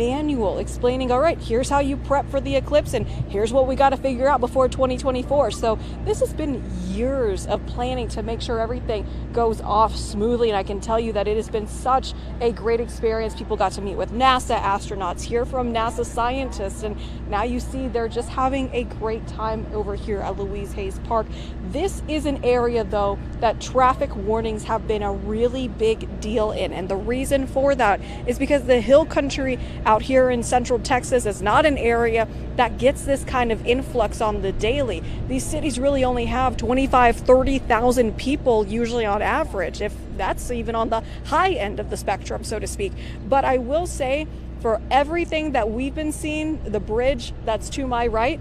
manual explaining, all right, here's how you prep for the eclipse and here's what we got to figure out before 2024. So this has been years of planning to make sure everything goes off smoothly. And I can tell you that it has been such a great experience. People got to meet with NASA astronauts, hear from NASA scientists, and now you see they're just having a great time over here at Louise Hayes Park. This is an area, though, that traffic warnings have been a really big deal in. And the reason for that is because the hill country out here in central Texas is not an area that gets this kind of influx on the daily. These cities really only have 30,000 people usually on average, if that's even on the high end of the spectrum, so to speak. But I will say, for everything that we've been seeing, the bridge that's to my right,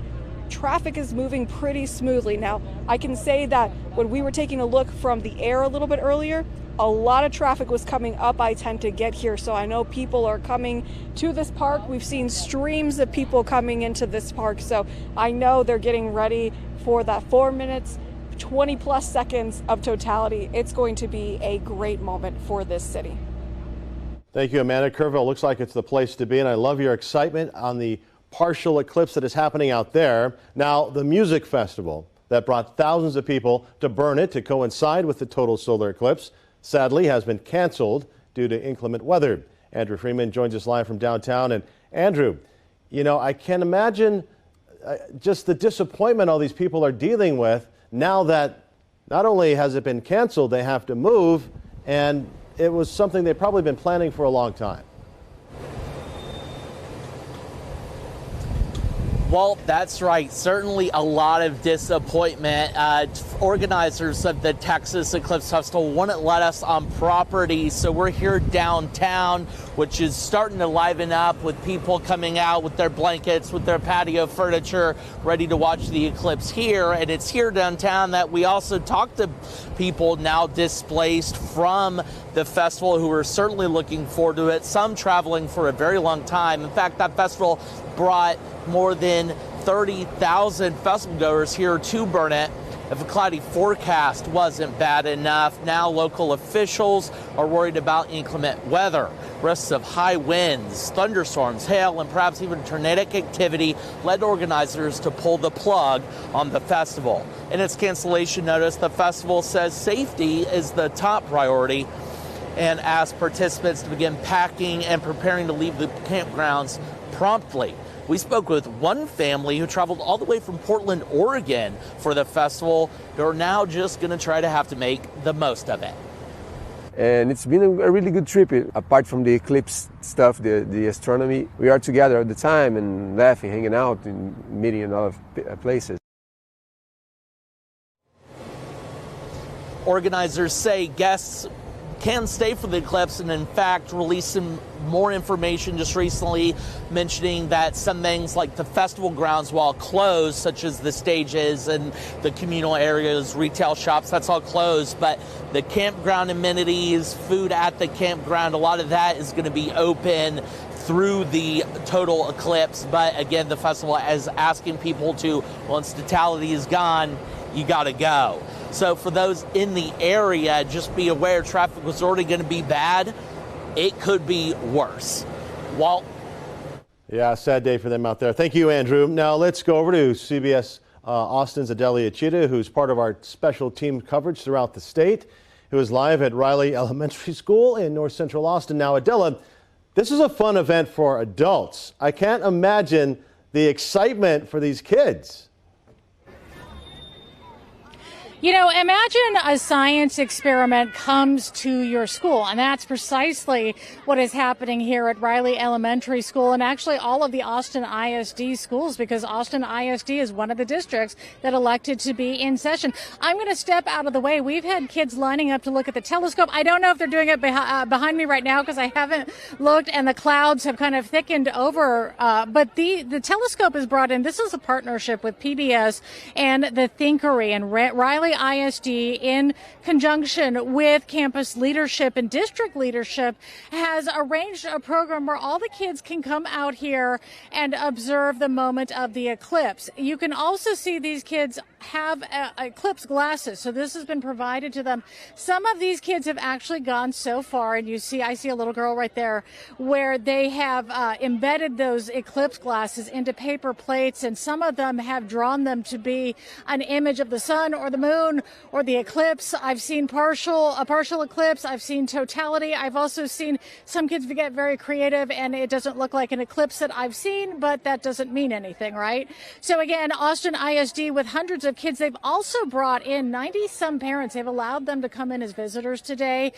traffic is moving pretty smoothly. Now, I can say that when we were taking a look from the air a little bit earlier, a lot of traffic was coming up I-10 to get here. So I know people are coming to this park. We've seen streams of people coming into this park. So I know they're getting ready for that 4 minutes, 20 plus seconds of totality. It's going to be a great moment for this city. Thank you, Amanda. Kerrville looks like it's the place to be, and I love your excitement on the partial eclipse that is happening out there. Now, the music festival that brought thousands of people to Burnet to coincide with the total solar eclipse sadly has been canceled due to inclement weather. Andrew Freeman joins us live from downtown. And Andrew, you know, I can imagine just the disappointment all these people are dealing with now that not only has it been canceled, they have to move, and it was something they've probably been planning for a long time. Well, that's right. Certainly a lot of disappointment. Organizers of the Texas Eclipse Festival wouldn't let us on property, so we're here downtown, which is starting to liven up with people coming out with their blankets, with their patio furniture, ready to watch the eclipse here. And it's here downtown that we also talk to people now displaced from the festival who are certainly looking forward to it, some traveling for a very long time. In fact, that festival brought more than 30,000 festival goers here to Burnet. If a cloudy forecast wasn't bad enough, now local officials are worried about inclement weather. Risks of high winds, thunderstorms, hail, and perhaps even tornadic activity led organizers to pull the plug on the festival. In its cancellation notice, the festival says safety is the top priority and asks participants to begin packing and preparing to leave the campgrounds promptly. We spoke with one family who traveled all the way from Portland, Oregon for the festival. They're now just going to try to have to make the most of it. And it's been a really good trip. Apart from the eclipse stuff, the astronomy, we are together at the time and laughing, hanging out, and meeting in a lot of places. Organizers say guests can stay for the eclipse, and in fact released some more information just recently mentioning that some things like the festival grounds, while closed, such as the stages and the communal areas, retail shops, that's all closed, but the campground amenities, food at the campground, a lot of that is going to be open through the total eclipse. But again, the festival is asking people to, once totality is gone, you got to go. So for those in the area, just be aware traffic was already going to be bad. It could be worse. Walt? Yeah, sad day for them out there. Thank you, Andrew. Now let's go over to CBS Austin's Adelia Chita, who's part of our special team coverage throughout the state, who is live at Riley Elementary School in North Central Austin. Now, Adela, this is a fun event for adults. I can't imagine the excitement for these kids. You know, imagine a science experiment comes to your school, and that's precisely what is happening here at Riley Elementary School and actually all of the Austin ISD schools, because Austin ISD is one of the districts that elected to be in session. I'm going to step out of the way. We've had kids lining up to look at the telescope. I don't know if they're doing it behind me right now because I haven't looked, and the clouds have kind of thickened over, but the telescope is brought in. This is a partnership with PBS and the Thinkery, and Riley ISD, in conjunction with campus leadership and district leadership, has arranged a program where all the kids can come out here and observe the moment of the eclipse. You can also see these kids have eclipse glasses. So this has been provided to them. Some of these kids have actually gone so far, and I see a little girl right there, where they have embedded those eclipse glasses into paper plates, and some of them have drawn them to be an image of the sun or the moon or the eclipse. I've seen a partial eclipse. I've seen totality. I've also seen some kids get very creative, and it doesn't look like an eclipse that I've seen, but that doesn't mean anything, right? So again, Austin ISD with hundreds of kids. They've also brought in 90-some parents. They've allowed them to come in as visitors today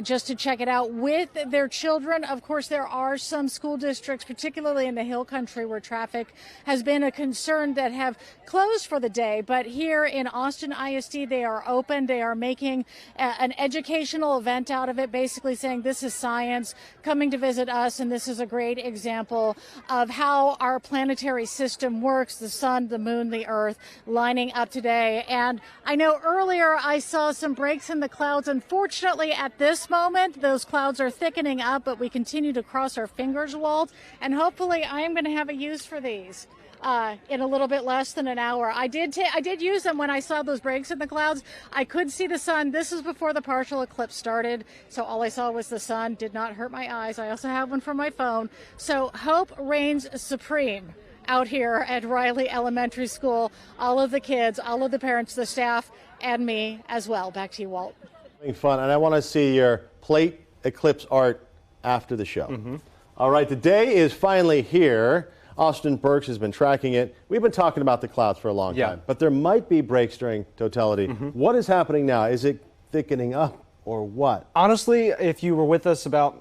just to check it out with their children. Of course, there are some school districts, particularly in the hill country, where traffic has been a concern, that have closed for the day. But here in Austin ISD, they are open. They are making an educational event out of it, basically saying this is science coming to visit us, and this is a great example of how our planetary system works, the sun, the moon, the earth, lining up today. And I know earlier I saw some breaks in the clouds. Unfortunately, at this moment, those clouds are thickening up, but we continue to cross our fingers, Walt, and hopefully I am going to have a use for these in a little bit less than an hour. I did use them when I saw those breaks in the clouds. I could see the sun. This is before the partial eclipse started, so all I saw was the sun. Did not hurt my eyes. I also have one from my phone. So hope reigns supreme out here at Riley Elementary School. All of the kids, all of the parents, the staff, and me as well. Back to you, Walt. Having fun, and I want to see your plate eclipse art after the show. All right, the day is finally here. Austin Burks has been tracking it. We've been talking about the clouds for a long time, but there might be breaks during totality. What is happening now? Is it thickening up or what? Honestly, if you were with us about,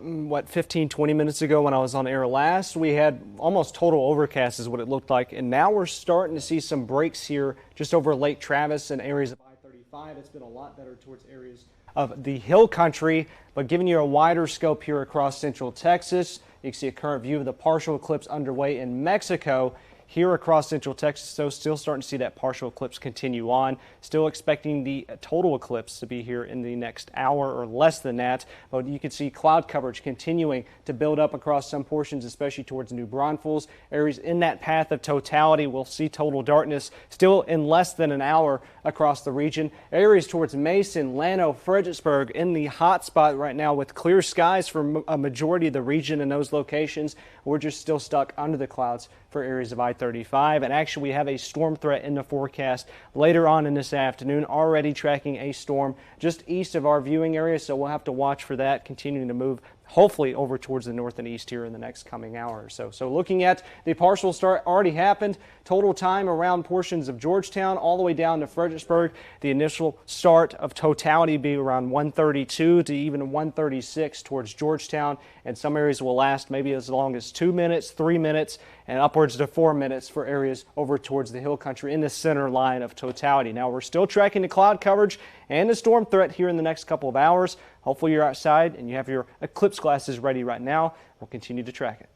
15, 20 minutes ago when I was on air last, we had almost total overcast is what it looked like. And now we're starting to see some breaks here just over Lake Travis and areas of I-35. It's been a lot better towards areas of the hill country, but giving you a wider scope here across central Texas. You can see a current view of the partial eclipse underway in Mexico. Here across central Texas, so still starting to see that partial eclipse continue on. Still expecting the total eclipse to be here in the next hour or less than that. But you can see cloud coverage continuing to build up across some portions, especially towards New Braunfels. Areas in that path of totality will see total darkness still in less than an hour across the region. Areas towards Mason, Llano, Fredericksburg in the hot spot right now with clear skies for a majority of the region in those locations. We're just still stuck under the clouds for areas of I-35, and actually we have a storm threat in the forecast later on in this afternoon, already tracking a storm just east of our viewing area, so we'll have to watch for that continuing to move hopefully over towards the north and east here in the next coming hour or so. So looking at the partial start already happened, total time around portions of Georgetown all the way down to Fredericksburg. The initial start of totality be around 1:32 to even 1:36 towards Georgetown, and some areas will last maybe as long as 2 minutes, 3 minutes, and upwards to 4 minutes for areas over towards the hill country in the center line of totality. Now we're still tracking the cloud coverage and the storm threat here in the next couple of hours. Hopefully you're outside and you have your eclipse glasses ready right now. We'll continue to track it.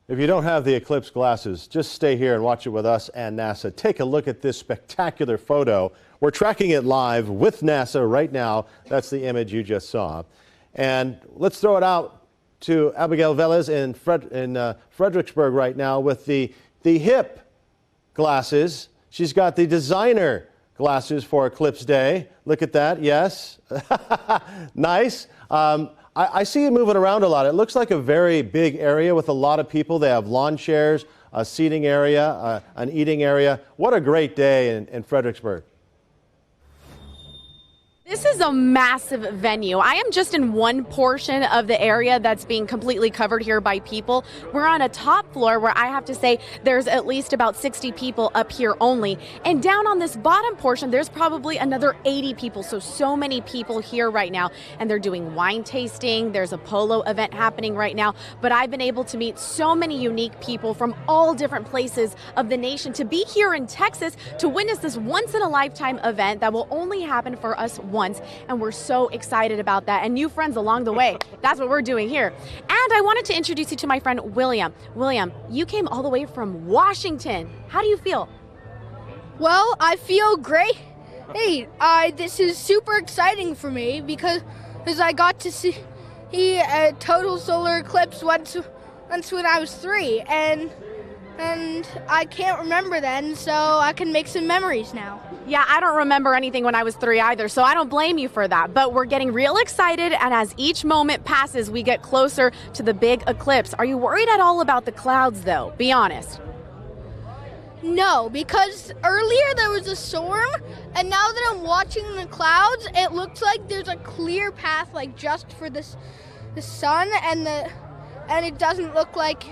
If you don't have the eclipse glasses, just stay here and watch it with us and NASA. Take a look at this spectacular photo. We're tracking it live with NASA right now. That's the image you just saw. And let's throw it out to Abigail Velez in Fredericksburg right now with the hip glasses. She's got the designer glasses for Eclipse Day. Look at that. Yes. Nice. I see you moving around a lot. It looks like a very big area with a lot of people. They have lawn chairs, a seating area, an eating area. What a great day in Fredericksburg. This is a massive venue. I am just in one portion of the area that's being completely covered here by people. We're on a top floor where I have to say there's at least about 60 people up here only. And down on this bottom portion, there's probably another 80 people. So many people here right now. And they're doing wine tasting. There's a polo event happening right now. But I've been able to meet so many unique people from all different places of the nation to be here in Texas to witness this once-in-a-lifetime event that will only happen for us once, and we're so excited about that, and new friends along the way. That's what we're doing here. And I wanted to introduce you to my friend William. William, you came all the way from Washington. How do you feel? Well, I feel great. Hey, this is super exciting for me because I got to see a total solar eclipse once when I was 3, and and I can't remember then, so I can make some memories now. Yeah, I don't remember anything when I was 3 either, so I don't blame you for that. But we're getting real excited, and as each moment passes, we get closer to the big eclipse. Are you worried at all about the clouds, though? Be honest. No, because earlier there was a storm, and now that I'm watching the clouds, it looks like there's a clear path, like just for the sun, and it doesn't look like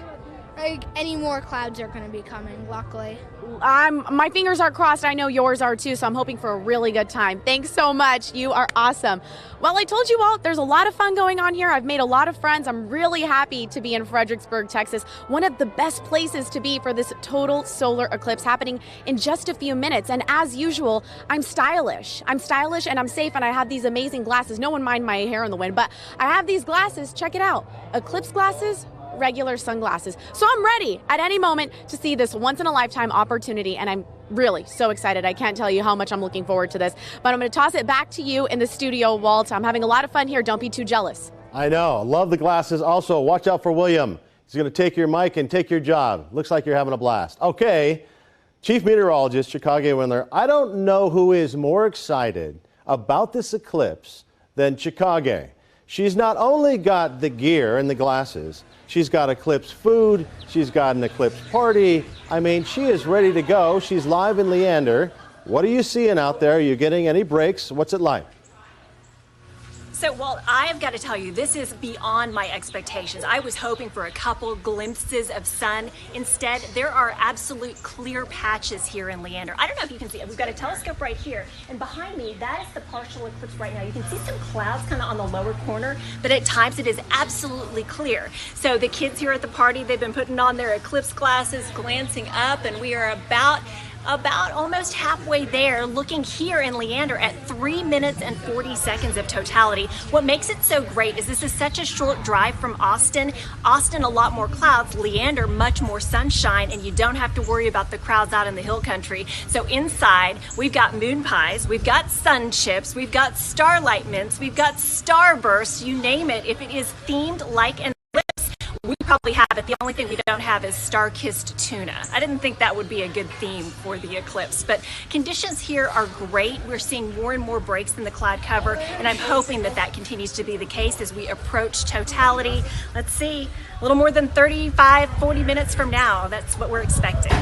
any more clouds are going to be coming, luckily. My fingers are crossed. I know yours are too, so I'm hoping for a really good time. Thanks so much. You are awesome. Well, I told you all, there's a lot of fun going on here. I've made a lot of friends. I'm really happy to be in Fredericksburg, Texas, one of the best places to be for this total solar eclipse happening in just a few minutes. And as usual, I'm stylish. I'm stylish and I'm safe, and I have these amazing glasses. No one mind my hair in the wind, but I have these glasses. Check it out. Eclipse glasses, regular sunglasses. So I'm ready at any moment to see this once-in-a-lifetime opportunity, and I'm really so excited. I can't tell you how much I'm looking forward to this. But I'm going to toss it back to you in the studio, Walt. I'm having a lot of fun here. Don't be too jealous. I know. Love the glasses. Also, watch out for William. He's going to take your mic and take your job. Looks like you're having a blast. Okay, Chief Meteorologist, Chicago Windler. I don't know who is more excited about this eclipse than Chicago. She's not only got the gear and the glasses, she's got Eclipse food, she's got an Eclipse party. I mean, she is ready to go. She's live in Leander. What are you seeing out there? Are you getting any breaks? What's it like? So, Walt, I have got to tell you, this is beyond my expectations. I was hoping for a couple glimpses of sun. Instead, there are absolute clear patches here in Leander. I don't know if you can see it. We've got a telescope right here, and behind me, that is the partial eclipse right now. You can see some clouds kind of on the lower corner, but at times it is absolutely clear. So the kids here at the party, they've been putting on their eclipse glasses, glancing up, and we are about almost halfway there, looking here in Leander at 3 minutes and 40 seconds of totality. What makes it so great is this is such a short drive from Austin. Austin, a lot more clouds. Leander, much more sunshine, and you don't have to worry about the crowds out in the hill country. So inside, we've got moon pies, we've got sun chips, we've got starlight mints, we've got starbursts, you name it. If it is themed like an eclipse, we probably have it. The only thing we don't have is star-kissed tuna. I didn't think that would be a good theme for the eclipse, but conditions here are great. We're seeing more and more breaks in the cloud cover, and I'm hoping that that continues to be the case as we approach totality. Let's see, a little more than 35, 40 minutes from now. That's what we're expecting.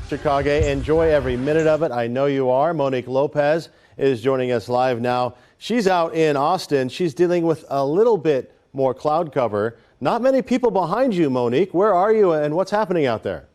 Chicago, enjoy every minute of it. I know you are. Monique Lopez is joining us live now. She's out in Austin. She's dealing with a little bit more cloud cover. Not many people behind you, Monique. Where are you and what's happening out there?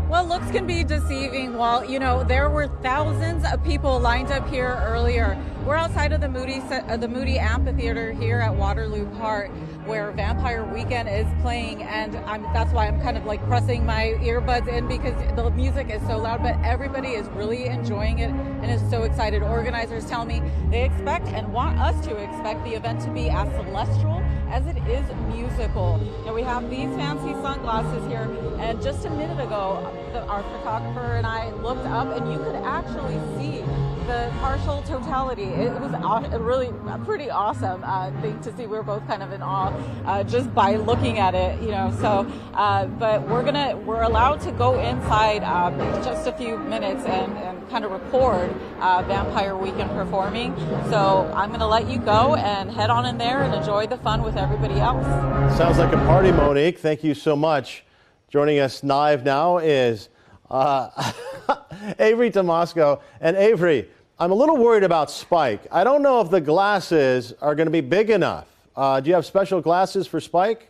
Well, looks can be deceiving, Walt. You know, there were thousands of people lined up here earlier. We're outside of the Moody Amphitheater here at Waterloo Park, where Vampire Weekend is playing, and that's why I'm kind of like pressing my earbuds in, because the music is so loud, but everybody is really enjoying it and is so excited. Organizers tell me they expect and want us to expect the event to be as celestial as it is musical. Now we have these fancy sunglasses here, and just a minute ago, our photographer and I looked up, and you could actually see the partial totality. It was really a pretty awesome thing to see. We were both kind of in awe just by looking at it, you know. So, but we're allowed to go inside in just a few minutes and kind of record Vampire Weekend performing. So I'm gonna let you go and head on in there and enjoy the fun with everybody else. Sounds like a party, Monique. Thank you so much. Joining us live now is Avery Tomasco. And Avery, I'm a little worried about Spike. I don't know if the glasses are going to be big enough. Do you have special glasses for Spike?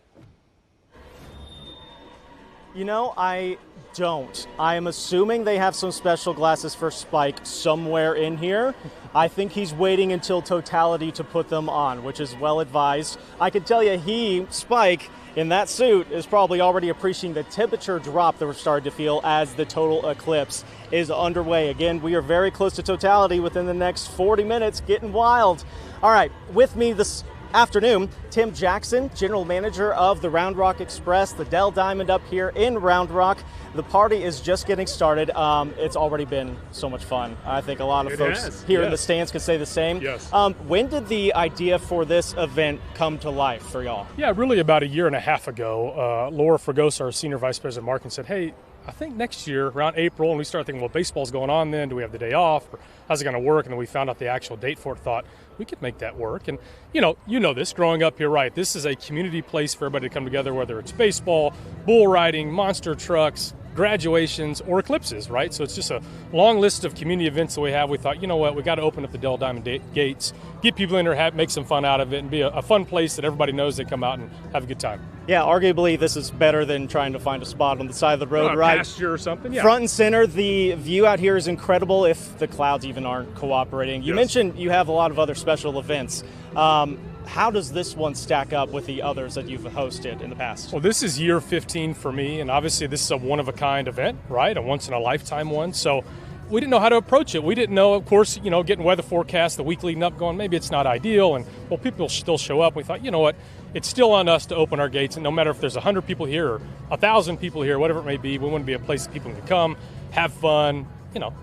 You know, I don't. I am assuming they have some special glasses for Spike somewhere in here. I think he's waiting until totality to put them on, which is well advised. I can tell you Spike, in that suit, is probably already appreciating the temperature drop that we're starting to feel as the total eclipse is underway. Again, we are very close to totality within the next 40 minutes, getting wild. All right, with me afternoon. Tim Jackson, general manager of the Round Rock Express, the Dell Diamond up here in Round Rock. The party is just getting started. It's already been so much fun. I think a lot of folks here in the stands can say the same. Yes. When did the idea for this event come to life for y'all? Yeah, really about a year and a half ago. Laura Fragosa, our senior vice president of marketing, said, hey, I think next year around April, and we started thinking, well, baseball's going on then. Do we have the day off? Or how's it going to work? And then we found out the actual date for it, thought we could make that work. And, you know this growing up here, right? This is a community place for everybody to come together, whether it's baseball, bull riding, monster trucks, graduations, or eclipses, right? So it's just a long list of community events that we have. We thought, you know what, we got to open up the Dell Diamond gates, get people in there, make some fun out of it, and be a fun place that everybody knows they come out and have a good time. Yeah, arguably this is better than trying to find a spot on the side of the road, right? Pasture or something, yeah. Front and center, the view out here is incredible if the clouds even aren't cooperating. You mentioned you have a lot of other special events. How does this one stack up with the others that you've hosted in the past? Well, this is year 15 for me, and obviously this is a one-of-a-kind event, right? A once-in-a-lifetime one. So we didn't know how to approach it. We didn't know, of course, getting weather forecasts the week leading up, going, maybe it's not ideal, and, well, people still show up. We thought, you know what, it's still on us to open our gates, and no matter if there's 100 people here or 1,000 people here, whatever it may be, we want to be a place that people can come, have fun,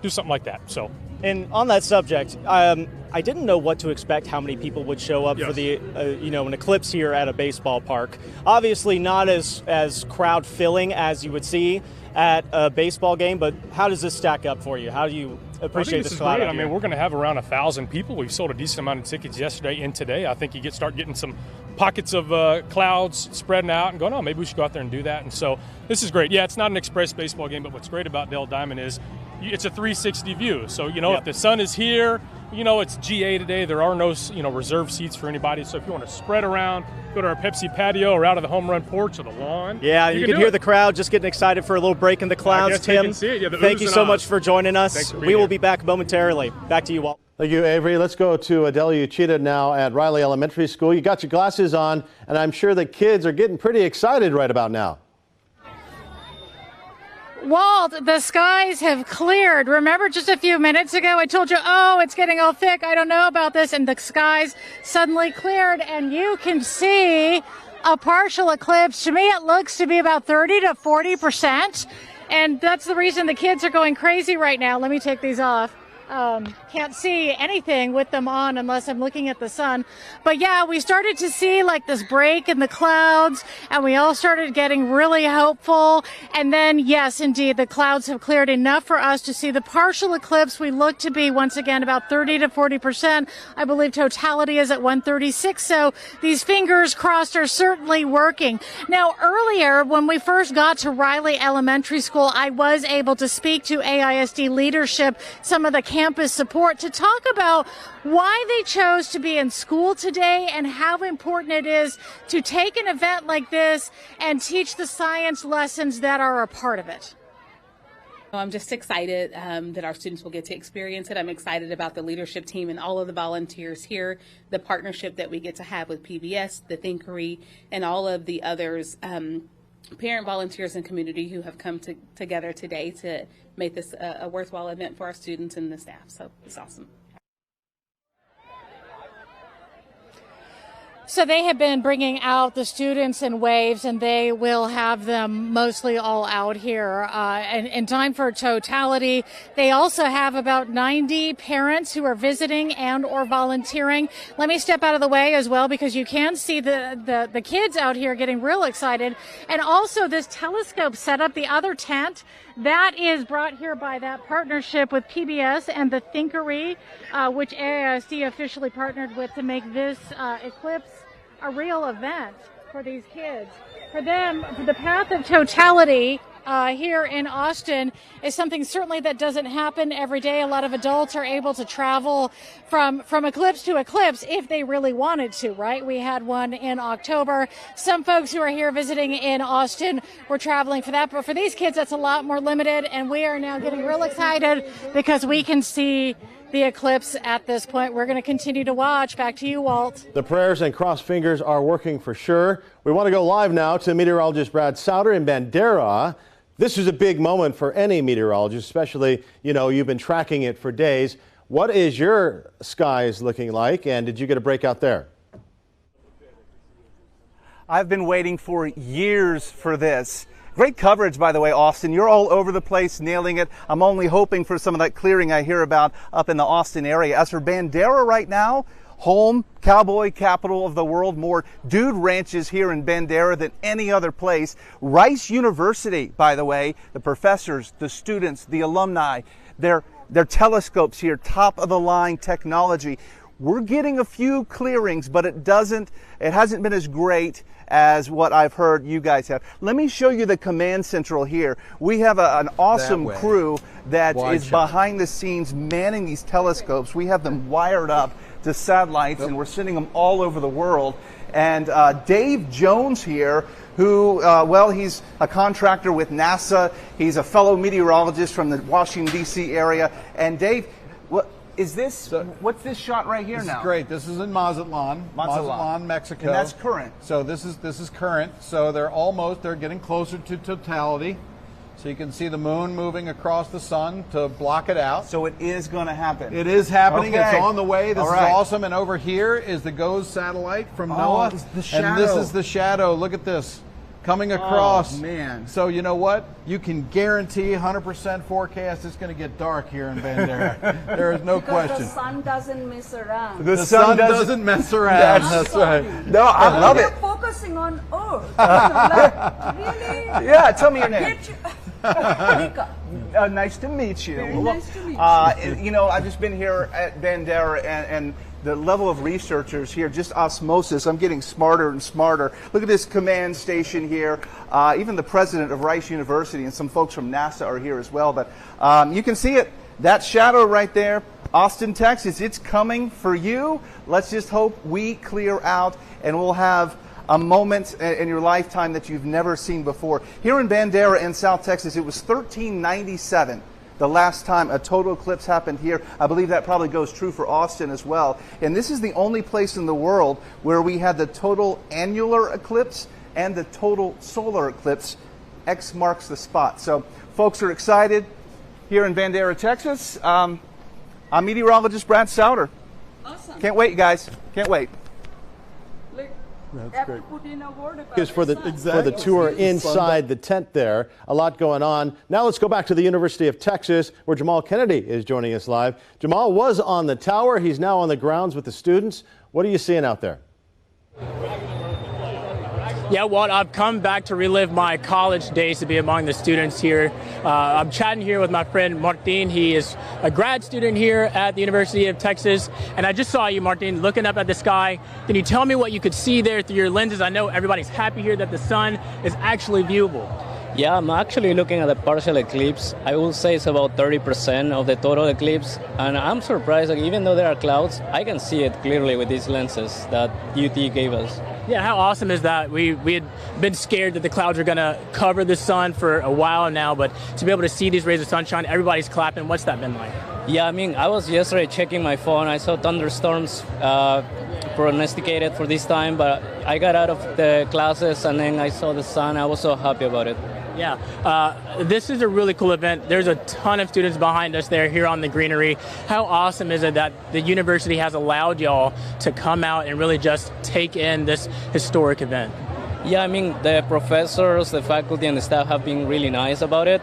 do something like that. So. And on that subject, I didn't know what to expect, how many people would show up for the, an eclipse here at a baseball park. Obviously not as crowd filling as you would see at a baseball game, but how does this stack up for you? How do you appreciate this crowd? I mean, we're going to have around 1,000 people. We've sold a decent amount of tickets yesterday and today. I think you start getting some pockets of clouds spreading out and going, oh, maybe we should go out there and do that. And so this is great. Yeah, it's not an express baseball game, but what's great about Dell Diamond is it's a 360 view. So, if the sun is here, it's GA today. There are no, reserved seats for anybody. So if you want to spread around, go to our Pepsi patio or out of the home run porch or the lawn. Yeah, you can hear the crowd just getting excited for a little break in the clouds. Tim, thank you so much for joining us. We will be back momentarily. Back to you, Walt. Thank you, Avery. Let's go to Adelia Uchida now at Riley Elementary School. You got your glasses on, and I'm sure the kids are getting pretty excited right about now. Walt, the skies have cleared. Remember just a few minutes ago I told you, it's getting all thick. I don't know about this. And the skies suddenly cleared, and you can see a partial eclipse. To me, it looks to be about 30 to 40%. And that's the reason the kids are going crazy right now. Let me take these off. Can't see anything with them on unless I'm looking at the sun. But yeah, we started to see like this break in the clouds, and we all started getting really hopeful. And then, yes, indeed, the clouds have cleared enough for us to see the partial eclipse. We look to be, once again, about 30 to 40%. I believe totality is at 136. So these fingers crossed are certainly working. Now, earlier, when we first got to Riley Elementary School, I was able to speak to AISD leadership, some of the campus support, to talk about why they chose to be in school today and how important it is to take an event like this and teach the science lessons that are a part of it. I'm just excited that our students will get to experience it. I'm excited about the leadership team and all of the volunteers here, the partnership that we get to have with PBS, the Thinkery, and all of the others, parent volunteers and community who have come together today to make this a worthwhile event for our students and the staff. So it's awesome. So they have been bringing out the students in waves, and they will have them mostly all out here in time for totality. They also have about 90 parents who are visiting and or volunteering. Let me step out of the way as well, because you can see the kids out here getting real excited. And also this telescope setup, the other tent, that is brought here by that partnership with PBS and the Thinkery, which AISD officially partnered with to make this eclipse a real event for these kids. For them, the path of totality here in Austin is something certainly that doesn't happen every day. A lot of adults are able to travel from eclipse to eclipse if they really wanted to, right? We had one in October. Some folks who are here visiting in Austin were traveling for that, but for these kids, that's a lot more limited, and we are now getting real excited because we can see the eclipse at this point. We're going to continue to watch. Back to you, Walt. The prayers and crossed fingers are working for sure. We want to go live now to meteorologist Brad Souter in Bandera. This is a big moment for any meteorologist, especially, you've been tracking it for days. What is your skies looking like, and did you get a break out there? I've been waiting for years for this. Great coverage, by the way, Austin. You're all over the place, nailing it. I'm only hoping for some of that clearing I hear about up in the Austin area. As for Bandera right now, home, cowboy capital of the world, more dude ranches here in Bandera than any other place. Rice University, by the way, the professors, the students, the alumni, their telescopes here, top of the line technology. We're getting a few clearings, but it hasn't been as great as what I've heard you guys have. Let me show you the command central here. We have an awesome crew that is behind the scenes manning these telescopes. We have them wired up to satellites, and we're sending them all over the world. And Dave Jones here, who, well, he's a contractor with NASA. He's a fellow meteorologist from the Washington, D.C. area. And Dave, is this, what's this shot right here now? This is great. This is in Mazatlan, Mexico. And that's current. So this is current. So they're getting closer to totality. So you can see the moon moving across the sun to block it out. So it is going to happen. It is happening. Okay. It's on the way. This is awesome. And over here is the GOES satellite from NOAA. The shadow. And this is the shadow. Look at this. Coming across. Oh, man. So you know what? You can guarantee 100% forecast it's going to get dark here in Bandera. There is no question. The sun doesn't mess around. The sun doesn't mess around. That's right. No, I love it. You're focusing on Earth. Like, really? Yeah, tell me your name. Nika. Nice to meet you. Very nice to meet you. You know, I've just been here at Bandera, and the level of researchers here, just osmosis, I'm getting smarter and smarter. Look at this command station here. Even the president of Rice University and some folks from NASA are here as well. But you can see it, that shadow right there, Austin, Texas, it's coming for you. Let's just hope we clear out and we'll have a moment in your lifetime that you've never seen before. Here in Bandera in South Texas, it was 1397. The last time a total eclipse happened here. I believe that probably goes true for Austin as well. And this is the only place in the world where we had the total annular eclipse and the total solar eclipse. X marks the spot. So folks are excited here in Bandera, Texas. I'm meteorologist Brad Souter. Awesome. Can't wait, guys. Can't wait. That's great. Is for the tour inside the tent there. A lot going on. Now let's go back to the University of Texas, where Jamal Kennedy is joining us live. Jamal was on the tower. He's now on the grounds with the students. What are you seeing out there? Yeah, Walt, I've come back to relive my college days to be among the students here. I'm chatting here with my friend Martin. He is a grad student here at the University of Texas. And I just saw you, Martin, looking up at the sky. Can you tell me what you could see there through your lenses? I know everybody's happy here that the sun is actually viewable. Yeah, I'm actually looking at the partial eclipse. I will say it's about 30% of the total eclipse. And I'm surprised that even though there are clouds, I can see it clearly with these lenses that UT gave us. Yeah, how awesome is that? We had been scared that the clouds were going to cover the sun for a while now, but to be able to see these rays of sunshine, everybody's clapping. What's that been like? Yeah, I mean, I was yesterday checking my phone. I saw thunderstorms prognosticated for this time, but I got out of the classes and then I saw the sun. I was so happy about it. Yeah, this is a really cool event. There's a ton of students behind us there here on the greenery. How awesome is it that the university has allowed y'all to come out and really just take in this historic event? Yeah, I mean, the professors, the faculty, and the staff have been really nice about it.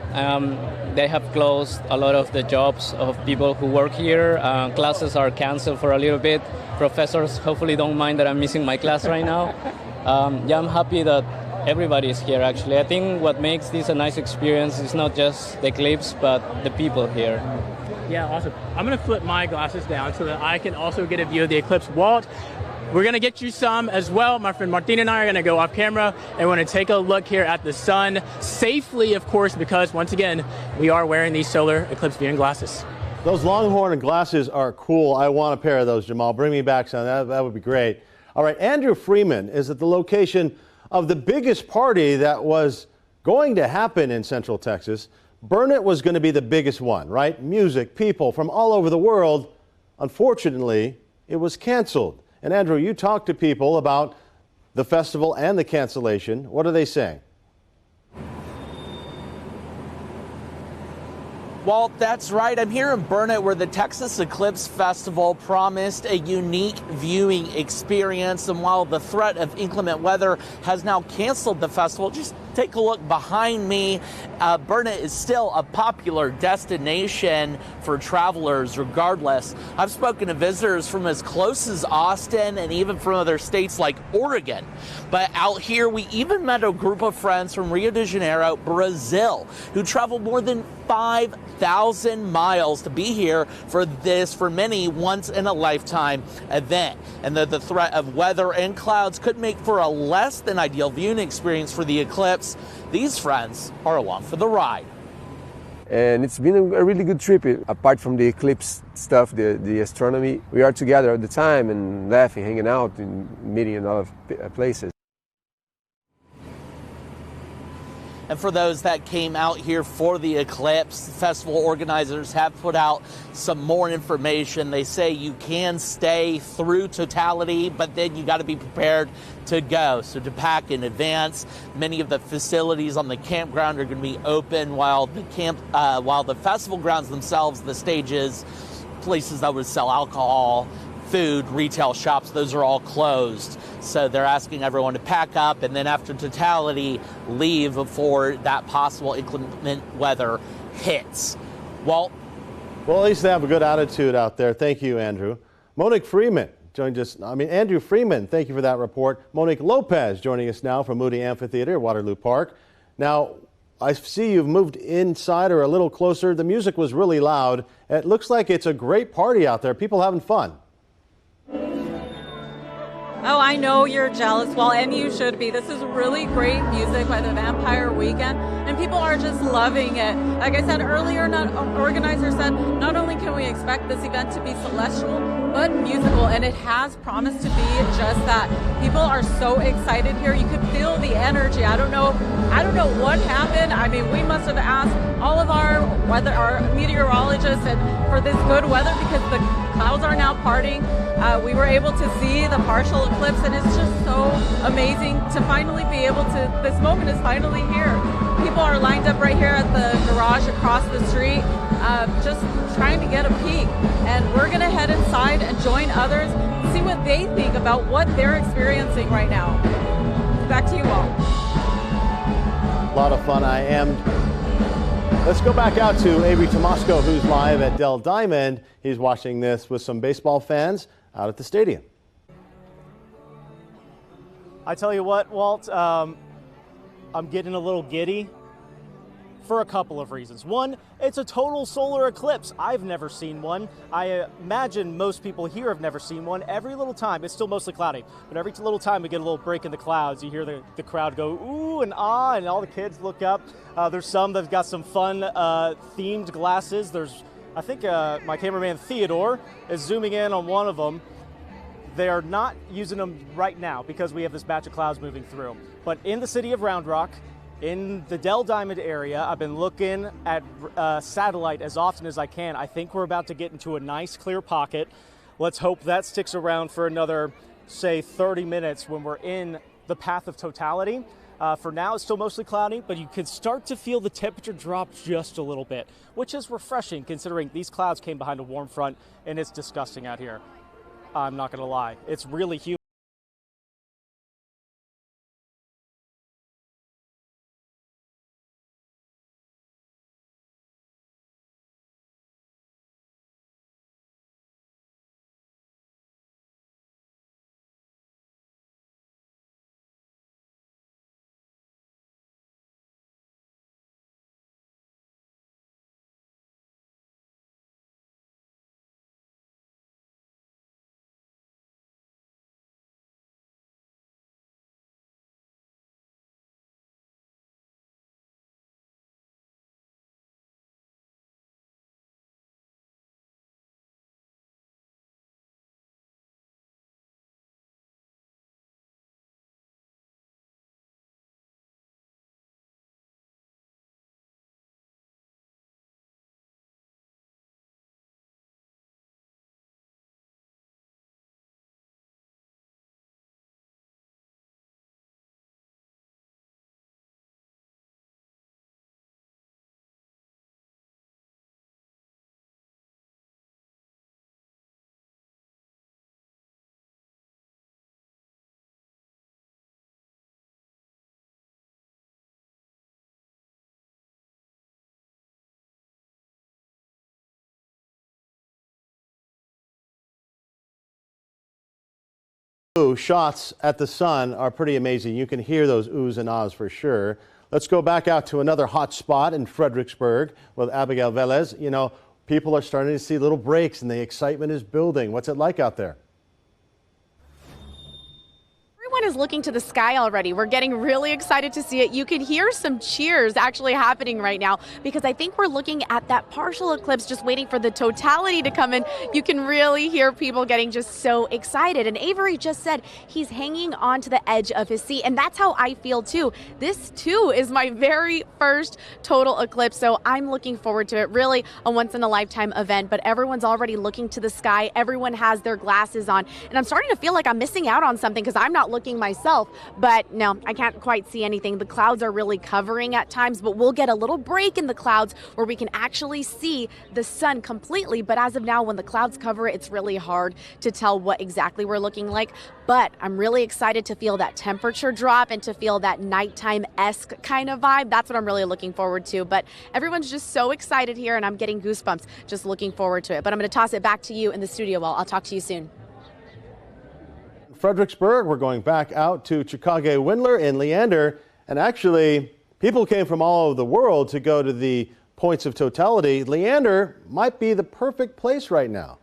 They have closed a lot of the jobs of people who work here. Classes are canceled for a little bit. Professors hopefully don't mind that I'm missing my class right now. Yeah, I'm happy that everybody is here, actually. I think what makes this a nice experience is not just the eclipse, but the people here. Yeah, awesome. I'm going to flip my glasses down so that I can also get a view of the eclipse. Walt, we're going to get you some as well. My friend Martin and I are going to go off camera and we're going to take a look here at the sun safely, of course, because once again, we are wearing these solar eclipse viewing glasses. Those Longhorn glasses are cool. I want a pair of those, Jamal. Bring me back some. That would be great. All right, Andrew Freeman is at the location of the biggest party that was going to happen in Central Texas. Burn It was going to be the biggest one, right? Music, people from all over the world. Unfortunately, it was canceled. And Andrew, you talked to people about the festival and the cancellation. What are they saying? Well, that's right. I'm here in Beaumont where the Texas Eclipse Festival promised a unique viewing experience. And while the threat of inclement weather has now canceled the festival, just take a look behind me. Beaumont is still a popular destination for travelers regardless. I've spoken to visitors from as close as Austin and even from other states like Oregon. But out here, we even met a group of friends from Rio de Janeiro, Brazil, who traveled more than 5,000 miles to be here for this, for many, once-in-a-lifetime event. And the threat of weather and clouds could make for a less than ideal viewing experience for the eclipse. These friends are along for the ride. And it's been a really good trip. Apart from the eclipse stuff, the astronomy, we are together all the time and laughing, hanging out, and meeting in other places. And for those that came out here for the eclipse, festival organizers have put out some more information. They say you can stay through totality, but then you got to be prepared to go. So to pack in advance. Many of the facilities on the campground are going to be open while the festival grounds themselves, the stages, places that would sell alcohol, food, retail shops, those are all closed. So they're asking everyone to pack up and then after totality, leave before that possible inclement weather hits. Well, at least they have a good attitude out there. Thank you, Andrew. Monique Freeman joined us. Andrew Freeman, thank you for that report. Monique Lopez joining us now from Moody Amphitheater, Waterloo Park. Now, I see you've moved inside or a little closer. The music was really loud. It looks like it's a great party out there. People having fun. Oh, I know you're jealous. Well, and you should be. This is really great music by the Vampire Weekend, and people are just loving it. Like I said earlier, organizers said not only can we expect this event to be celestial, but musical, and it has promised to be just that. People are so excited here. You could feel the energy. I don't know what happened. I mean, we must have asked all of our meteorologists for this good weather because the clouds are now parting. We were able to see the partial eclipse, and it's just so amazing to finally be able to, this moment is finally here. People are lined up right here at the garage across the street, just trying to get a peek. And we're gonna head inside and join others, see what they think about what they're experiencing right now. Back to you all. A lot of fun. Let's go back out to Avery Tomasco, who's live at Dell Diamond. He's watching this with some baseball fans out at the stadium. I tell you what, Walt, I'm getting a little giddy for a couple of reasons. One, it's a total solar eclipse. I've never seen one. I imagine most people here have never seen one. Every little time, it's still mostly cloudy, but every little time we get a little break in the clouds, you hear the crowd go ooh and ah, and all the kids look up. There's some that've got some fun themed glasses. I think my cameraman Theodore is zooming in on one of them. They are not using them right now because we have this batch of clouds moving through. But in the city of Round Rock, in the Dell Diamond area, I've been looking at satellite as often as I can. I think we're about to get into a nice clear pocket. Let's hope that sticks around for another, say, 30 minutes when we're in the path of totality. For now, it's still mostly cloudy, but you can start to feel the temperature drop just a little bit, which is refreshing considering these clouds came behind a warm front and it's disgusting out here. I'm not going to lie. It's really humid. Shots at the sun are pretty amazing. You can hear those oohs and ahs for sure. Let's go back out to another hot spot in Fredericksburg with Abigail Velez. You know, people are starting to see little breaks and the excitement is building. What's it like out there? Everyone is looking to the sky already. We're getting really excited to see it. You can hear some cheers actually happening right now because I think we're looking at that partial eclipse, just waiting for the totality to come in. You can really hear people getting just so excited. And Avery just said he's hanging on to the edge of his seat, and that's how I feel too. This too is my very first total eclipse, so I'm looking forward to it. Really a once-in-a-lifetime event, but everyone's already looking to the sky. Everyone has their glasses on, and I'm starting to feel like I'm missing out on something because I'm not looking myself, but no, I can't quite see anything. The clouds are really covering at times, but we'll get a little break in the clouds where we can actually see the sun completely. But as of now, when the clouds cover it, it's really hard to tell what exactly we're looking like. But I'm really excited to feel that temperature drop and to feel that nighttime-esque kind of vibe. That's what I'm really looking forward to. But everyone's just so excited here, and I'm getting goosebumps just looking forward to it. But I'm going to toss it back to you in the studio. I'll talk to you soon. Fredericksburg, we're going back out to Chicago Windler in Leander, and actually people came from all over the world to go to the points of totality. Leander might be the perfect place right now.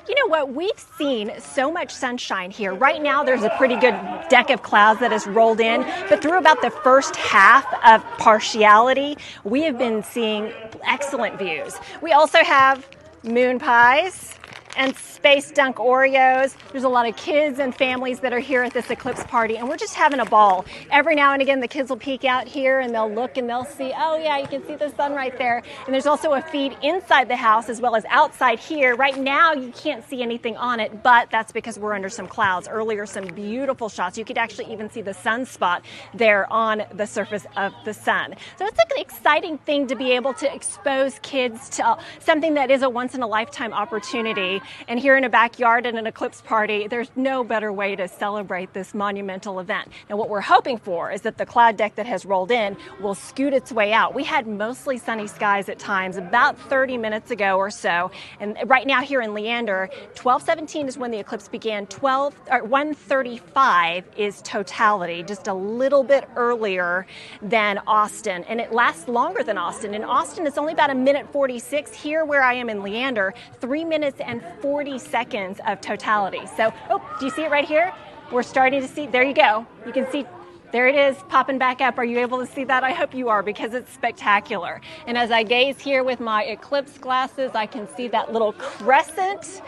You know what? We've seen so much sunshine here. Right now, there's a pretty good deck of clouds that has rolled in, but through about the first half of partiality, we have been seeing excellent views. We also have moon pies and space dunk Oreos. There's a lot of kids and families that are here at this eclipse party, and we're just having a ball. Every now and again, the kids will peek out here and they'll look and they'll see, oh yeah, you can see the sun right there. And there's also a feed inside the house as well as outside here. Right now, you can't see anything on it, but that's because we're under some clouds. Earlier, some beautiful shots. You could actually even see the sunspot there on the surface of the sun. So it's an exciting thing to be able to expose kids to something that is a once-in-a-lifetime opportunity. And here in a backyard at an eclipse party, there's no better way to celebrate this monumental event. Now, what we're hoping for is that the cloud deck that has rolled in will scoot its way out. We had mostly sunny skies at times about 30 minutes ago or so. And right now here in Leander, 12:17 is when the eclipse began. 1:35 is totality, just a little bit earlier than Austin. And it lasts longer than Austin. In Austin, it's only about 1:46. Here where I am in Leander, 3 minutes and 40 seconds of totality. So, oh, do you see it right here? We're starting to see, there you go. You can see, there it is popping back up. Are you able to see that? I hope you are, because it's spectacular. And as I gaze here with my eclipse glasses, I can see that little crescent.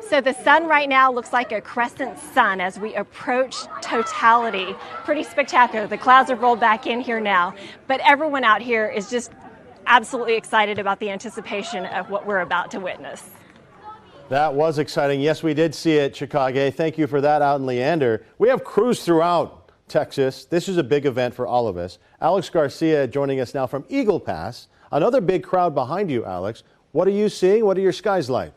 So the sun right now looks like a crescent sun as we approach totality. Pretty spectacular. The clouds have rolled back in here now, but everyone out here is just absolutely excited about the anticipation of what we're about to witness. That was exciting. Yes, we did see it, Chicago. Thank you for that out in Leander. We have crews throughout Texas. This is a big event for all of us. Alex Garcia joining us now from Eagle Pass. Another big crowd behind you, Alex. What are you seeing? What are your skies like?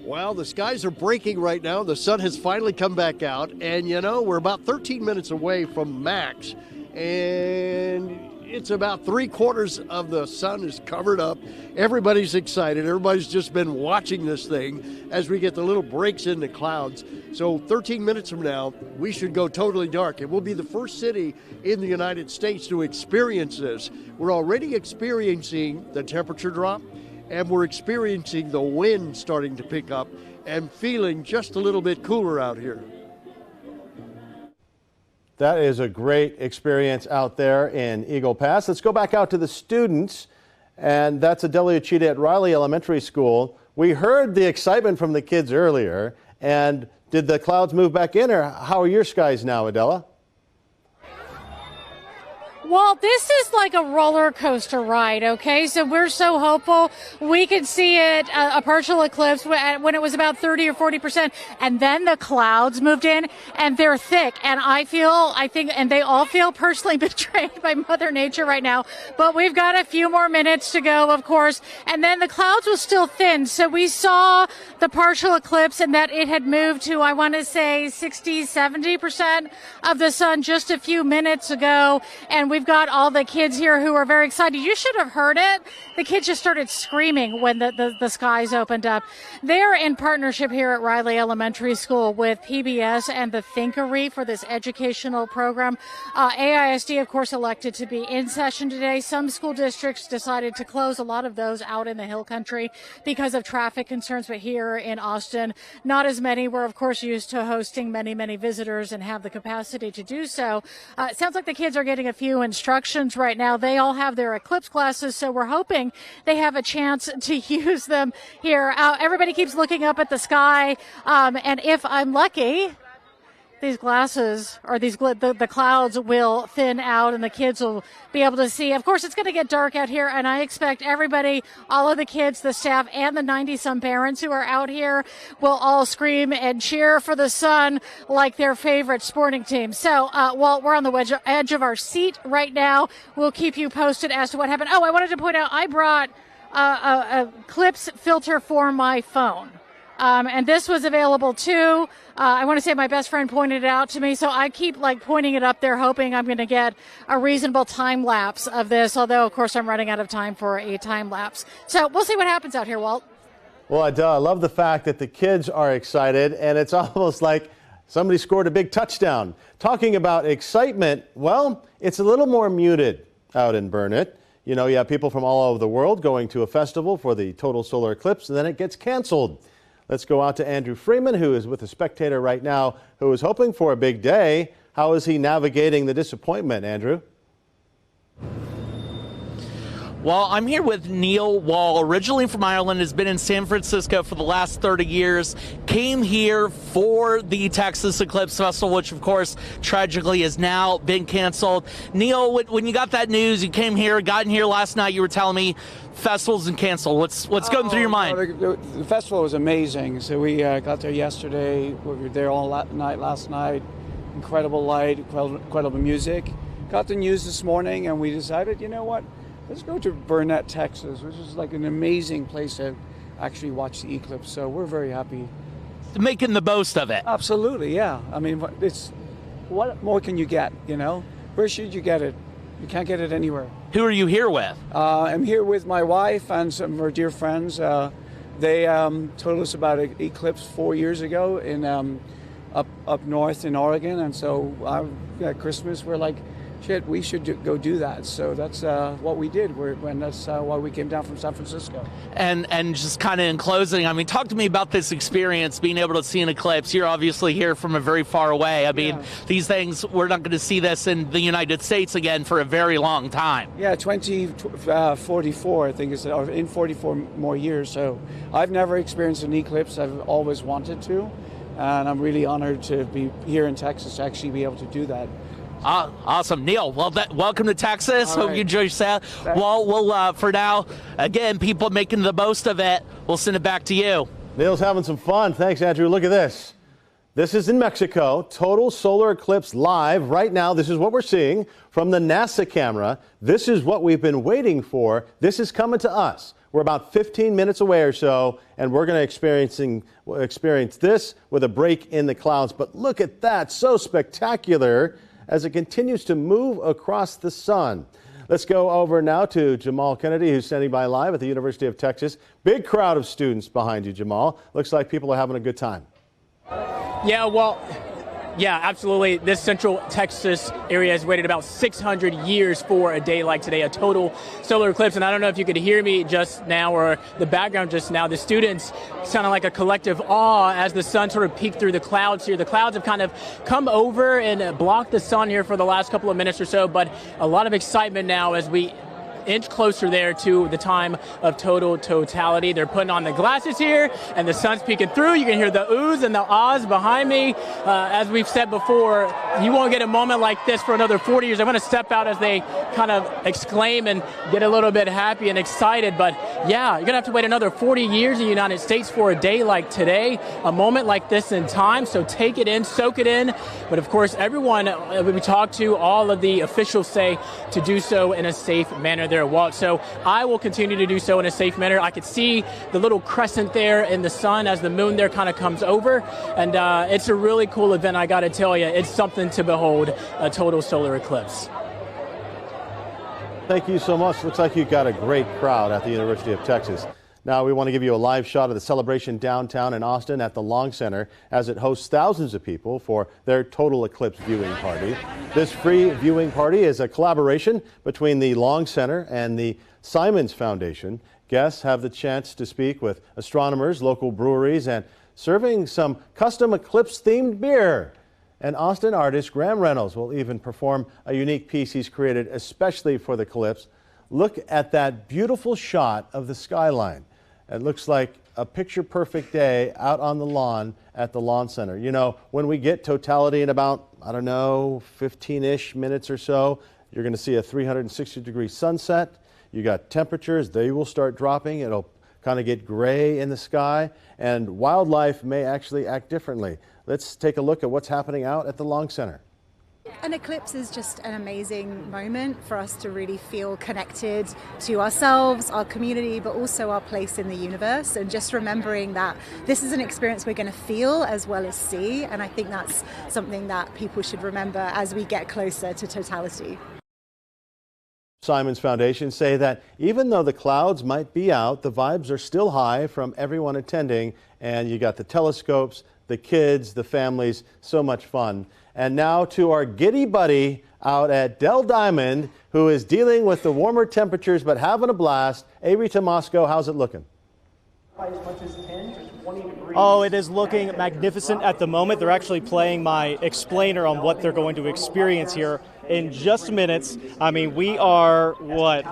Well, the skies are breaking right now. The sun has finally come back out. And, you know, we're about 13 minutes away from max. And it's about 3/4 of the sun is covered up. Everybody's excited. Everybody's just been watching this thing as we get the little breaks in the clouds. So 13 minutes from now, we should go totally dark. And we'll be the first city in the United States to experience this. We're already experiencing the temperature drop, and we're experiencing the wind starting to pick up and feeling just a little bit cooler out here. That is a great experience out there in Eagle Pass. Let's go back out to the students, and that's Adelia Chita at Riley Elementary School. We heard the excitement from the kids earlier, and did the clouds move back in, or how are your skies now, Adela? Well, this is like a roller coaster ride, okay? So we're so hopeful we could see it, a partial eclipse when it was about 30 or 40%. And then the clouds moved in and they're thick. And I think, and they all feel personally betrayed by Mother Nature right now. But we've got a few more minutes to go, of course. And then the clouds were still thin. So we saw the partial eclipse and that it had moved to, I want to say, 60, 70% of the sun just a few minutes ago. And we we've got all the kids here who are very excited. You should have heard it. The kids just started screaming when the skies opened up. They're in partnership here at Riley Elementary School with PBS and the Thinkery for this educational program. AISD, of course, elected to be in session today. Some school districts decided to close a lot of those out in the Hill Country because of traffic concerns, but here in Austin, not as many. We're, of course, used to hosting many, many visitors and have the capacity to do so. It sounds like the kids are getting a few instructions right now. They all have their Eclipse classes, so we're hoping they have a chance to use them here. Everybody keeps looking up at the sky, and if I'm lucky, these glasses or the clouds will thin out and the kids will be able to see. Of course, it's going to get dark out here, and I expect everybody, all of the kids, the staff, and the 90-some parents who are out here will all scream and cheer for the sun like their favorite sporting team. So while we're on the edge of our seat right now, we'll keep you posted as to what happened. Oh, I wanted to point out I brought a Eclipse filter for my phone. And this was available too. I want to say my best friend pointed it out to me, so I keep pointing it up there, hoping I'm going to get a reasonable time lapse of this. Although, of course, I'm running out of time for a time lapse. So we'll see what happens out here, Walt. Well, I love the fact that the kids are excited, and it's almost like somebody scored a big touchdown. Talking about excitement, well, it's a little more muted out in Burnett. You know, you have people from all over the world going to a festival for the total solar eclipse, and then it gets canceled. Let's go out to Andrew Freeman, who is with a Spectator right now, who is hoping for a big day. How is he navigating the disappointment, Andrew? Well, I'm here with Neil Wall, originally from Ireland, has been in San Francisco for the last 30 years, came here for the Texas Eclipse Festival, which, of course, tragically has now been canceled. Neil, when you got that news, you came here, got in here last night, you were telling me festivals and canceled. What's going through your mind? The festival was amazing. So we got there yesterday. We were there all night last night. Incredible light, incredible music. Got the news this morning, and we decided, you know what? Let's go to Burnett, Texas, which is like an amazing place to actually watch the eclipse. So we're very happy. Making the most of it. Absolutely, yeah. I mean, what more can you get, you know? Where should you get it? You can't get it anywhere. Who are you here with? I'm here with my wife and some of our dear friends. They told us about an eclipse 4 years ago in up north in Oregon. And so at Christmas, we're like, shit, we should go do that. So that's what we did. That's why we came down from San Francisco. And just kind of in closing, I mean, talk to me about this experience, being able to see an eclipse. You're obviously here from a very far away. I mean, these things, we're not going to see this in the United States again for a very long time. Yeah, 2044, I think, or in 44 more years. So I've never experienced an eclipse. I've always wanted to. And I'm really honored to be here in Texas to actually be able to do that. Awesome. Neil, well, welcome to Texas. Hope you enjoy yourself. Well, we'll for now, again, people making the most of it. We'll send it back to you. Neil's having some fun. Thanks, Andrew. Look at this. This is in Mexico. Total solar eclipse live right now. This is what we're seeing from the NASA camera. This is what we've been waiting for. This is coming to us. We're about 15 minutes away or so, and we're going to experience this with a break in the clouds. But look at that. So spectacular as it continues to move across the sun. Let's go over now to Jamal Kennedy, who's standing by live at the University of Texas. Big crowd of students behind you, Jamal. Looks like people are having a good time. Yeah, absolutely. This central Texas area has waited about 600 years for a day like today, a total solar eclipse. And I don't know if you could hear me just now or the background just now. The students sounded like a collective awe as the sun sort of peeked through the clouds here. The clouds have kind of come over and blocked the sun here for the last couple of minutes or so, but a lot of excitement now as we inch closer there to the time of totality. They're putting on the glasses here, and the sun's peeking through. You can hear the oohs and the ahs behind me. As we've said before, you won't get a moment like this for another 40 years. I'm going to step out as they kind of exclaim and get a little bit happy and excited. But yeah, you're going to have to wait another 40 years in the United States for a day like today, a moment like this in time. So take it in, soak it in. But of course, everyone we talk to, all of the officials say to do so in a safe manner there, Walt. So I will continue to do so in a safe manner. I could see the little crescent there in the sun as the moon there kind of comes over. And it's a really cool event, I got to tell you. It's something to behold, a total solar eclipse. Thank you so much. Looks like you've got a great crowd at the University of Texas. Now we want to give you a live shot of the celebration downtown in Austin at the Long Center as it hosts thousands of people for their total eclipse viewing party. This free viewing party is a collaboration between the Long Center and the Simons Foundation. Guests have the chance to speak with astronomers, local breweries, and serving some custom eclipse-themed beer. And Austin artist Graham Reynolds will even perform a unique piece he's created especially for the eclipse. Look at that beautiful shot of the skyline. It looks like a picture-perfect day out on the lawn at the Lawn Center. You know, when we get totality in about, I don't know, 15-ish minutes or so, you're going to see a 360-degree sunset. You got temperatures, they will start dropping. It'll kind of get gray in the sky, and wildlife may actually act differently. Let's take a look at what's happening out at the Long Center. An eclipse is just an amazing moment for us to really feel connected to ourselves, our community, but also our place in the universe, and just remembering that this is an experience we're going to feel as well as see, and I think that's something that people should remember as we get closer to totality. Simons Foundation say that even though the clouds might be out, the vibes are still high from everyone attending, and you got the telescopes, the kids, the families, so much fun. And now to our giddy buddy out at Dell Diamond, who is dealing with the warmer temperatures but having a blast. Avery Tomasco, how's it looking? As much as 10 to 20 degrees. Oh, it is looking magnificent at the moment. They're actually playing my explainer on what they're going to experience here in just minutes. I mean, we are, what,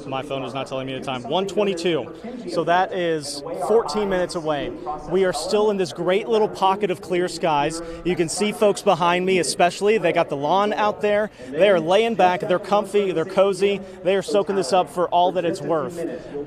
my phone is not telling me the time, 1:22. So that is 14 minutes away. We are still in this great little pocket of clear skies. You can see folks behind me especially. They got the lawn out there. They are laying back. They're comfy. They're cozy. They are soaking this up for all that it's worth.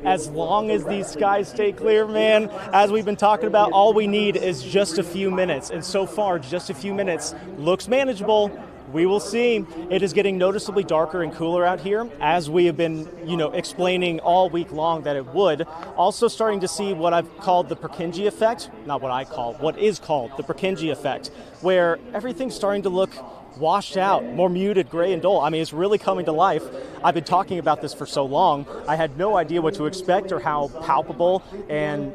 As long as these skies stay clear, man, as we've been talking about, all we need is just a few minutes. And so far, just a few minutes looks manageable. We will see. It is getting noticeably darker and cooler out here, as we have been, explaining all week long that it would. Also starting to see what I've called the Purkinje effect. Not what I call, what is called the Purkinje effect, where everything's starting to look washed out, more muted, gray and dull. I mean, it's really coming to life. I've been talking about this for so long. I had no idea what to expect or how palpable and